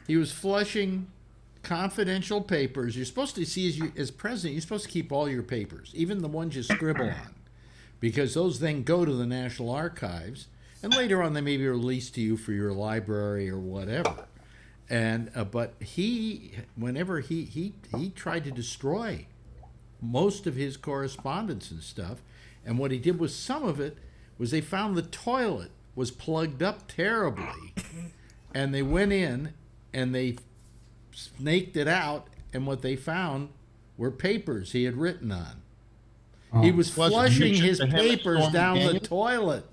He was flushing confidential papers. You're supposed to see as president, you're supposed to keep all your papers, even the ones you scribble on, because those then go to the National Archives, and later on they may be released to you for your library or whatever. And but whenever he tried to destroy most of his correspondence and stuff, and what he did was some of it was they found the toilet was plugged up terribly, and they went in and they snaked it out and what they found were papers he had written on. Oh. He was flushing his the papers Stormy down the Daniels? toilet.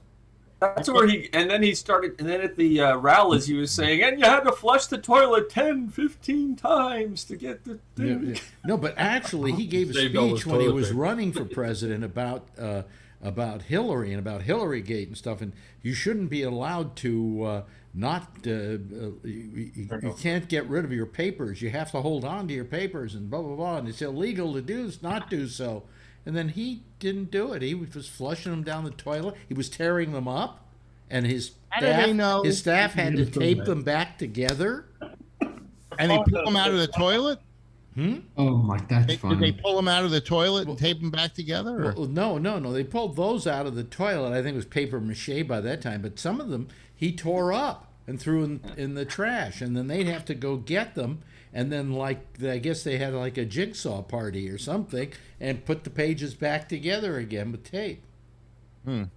That's where and then he started, and then at the rallies he was saying, and you had to flush the toilet 10, 15 times to get the thing. Yeah. No, but actually, he gave a Saved all his speech when he toilet was paper. running for president about Hillary and about Hillary-gate and stuff, and you shouldn't be allowed to you can't get rid of your papers. You have to hold on to your papers and blah, blah, blah, and it's illegal to not do so. And then he didn't do it. He was flushing them down the toilet. He was tearing them up, and his How do they know? staff had to tape them back together. And they pull them out of the toilet? Oh my, that's Did funny. they pull them out of the toilet and tape them back together? Or? Well, no. They pulled those out of the toilet. I think it was paper mache by that time. But some of them he tore up and threw in the trash. And then they'd have to go get them. And then, I guess they had like a jigsaw party or something and put the pages back together again with tape. And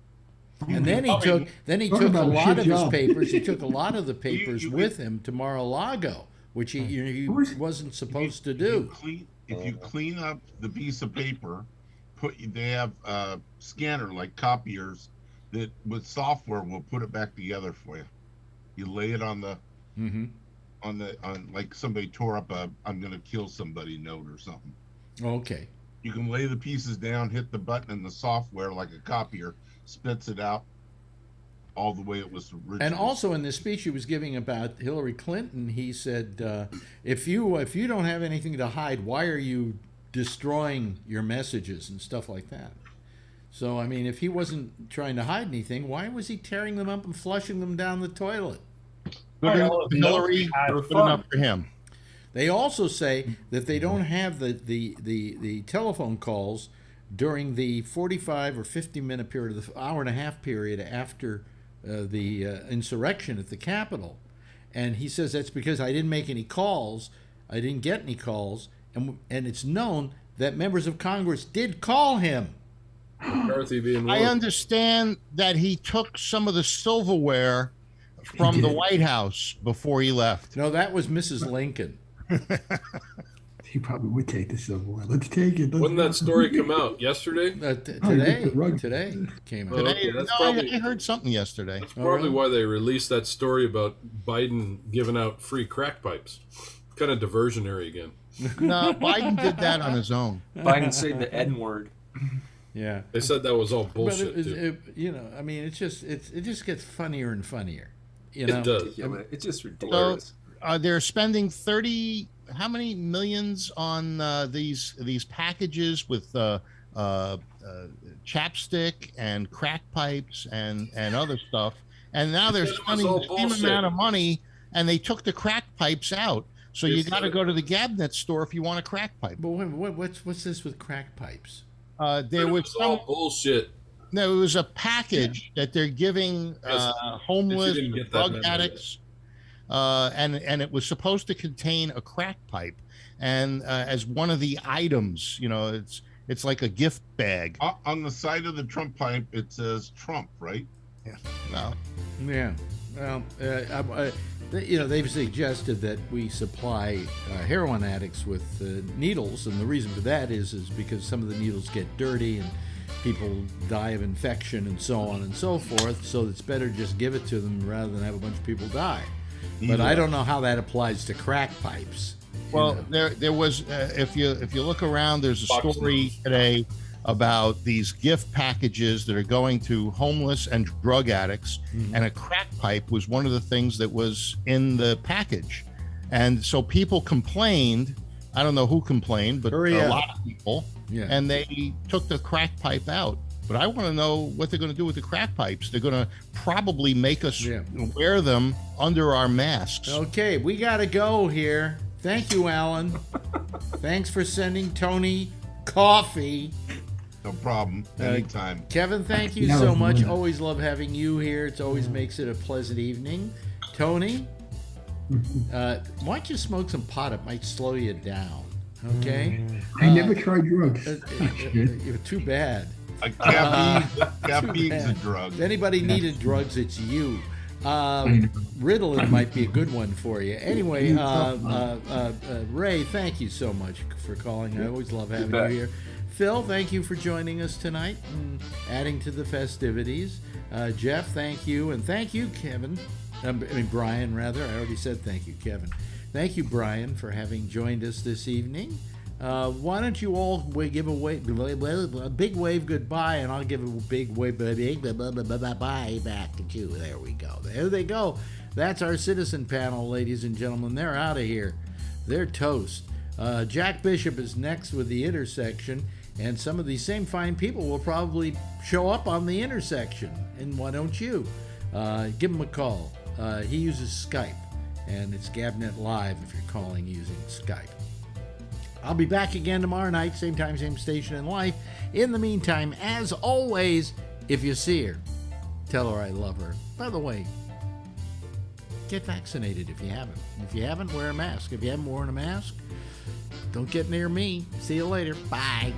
then he took a lot of his papers. He took a lot of the papers with him to Mar-a-Lago, which he wasn't supposed to do. If you clean up the piece of paper, they have a scanner like copiers that with software will put it back together for you. You lay it on the on like somebody tore up a "I'm gonna kill somebody" note or something. Okay. You can lay the pieces down, hit the button, and the software, like a copier, spits it out all the way it was originally. And also in the speech he was giving about Hillary Clinton, he said, if you don't have anything to hide, why are you destroying your messages and stuff like that? So, I mean, if he wasn't trying to hide anything, why was he tearing them up and flushing them down the toilet? Hillary, good enough for him. They also say that they don't have the telephone calls during the 45 or 50-minute period, the hour and a half period after the insurrection at the Capitol. And he says that's because I didn't make any calls, I didn't get any calls, and it's known that members of Congress did call him. McCarthy being one. I understand that he took some of the silverware from the White House before he left. No, that was Mrs. Lincoln. He probably would take the silverware. Let's take it. When that story come out yesterday? Today came out. Today, that's no, probably, I heard something yesterday. That's probably why they released that story about Biden giving out free crack pipes. Kind of diversionary again. No, Biden did that on his own. Biden said the N word. Yeah, they said that was all bullshit. But I mean, it just gets funnier and funnier. It does. Yeah, but it's just ridiculous. So, they're spending how many millions on these packages with chapstick and crack pipes and other stuff, and now they're spending the same amount of money, and they took the crack pipes out. So you got to go to the Gabnet store if you want a crack pipe. But what's this with crack pipes? There was all bullshit. No, it was a package that they're giving homeless drug addicts, and it was supposed to contain a crack pipe, and as one of the items, it's like a gift bag. On the side of the Trump pipe, it says Trump, right? Yeah. No. Yeah. Well, they've suggested that we supply heroin addicts with needles, and the reason for that is because some of the needles get dirty and people die of infection and so on and so forth. So it's better just give it to them rather than have a bunch of people die. But I don't know how that applies to crack pipes. Well, there was if you look around, there's a story today about these gift packages that are going to homeless and drug addicts, and a crack pipe was one of the things that was in the package. And so people complained. I don't know who complained, but a lot of people. Yeah. And they took the crack pipe out. But I want to know what they're going to do with the crack pipes. They're going to probably make us wear them under our masks. Okay, we got to go here. Thank you, Alan. Thanks for sending Tony coffee. No problem. Anytime. Kevin, thank you so much. Always love having you here. It always makes it a pleasant evening. Tony, why don't you smoke some pot? It might slow you down. Okay? I never tried drugs. You're too bad. Caffeine's a drug. If anybody needed drugs, it's you. Ritalin might be a good one for you. Anyway, Ray, thank you so much for calling. I always love having you here. Phil, thank you for joining us tonight and adding to the festivities. Jeff, thank you. And thank you, Kevin. Brian, rather. I already said thank you, Kevin. Thank you, Brian, for having joined us this evening. Why don't you all give a big wave goodbye, and I'll give a big wave bye back to you. There we go. There they go. That's our citizen panel, ladies and gentlemen. They're out of here. They're toast. Jack Bishop is next with The Intersection, and some of these same fine people will probably show up on The Intersection. And why don't you? Give him a call. He uses Skype, and it's Gabnet Live if you're calling using Skype. I'll be back again tomorrow night, same time, same station in life. In the meantime, as always, if you see her, tell her I love her. By the way, get vaccinated if you haven't. If you haven't, wear a mask. If you haven't worn a mask, don't get near me. See you later. Bye.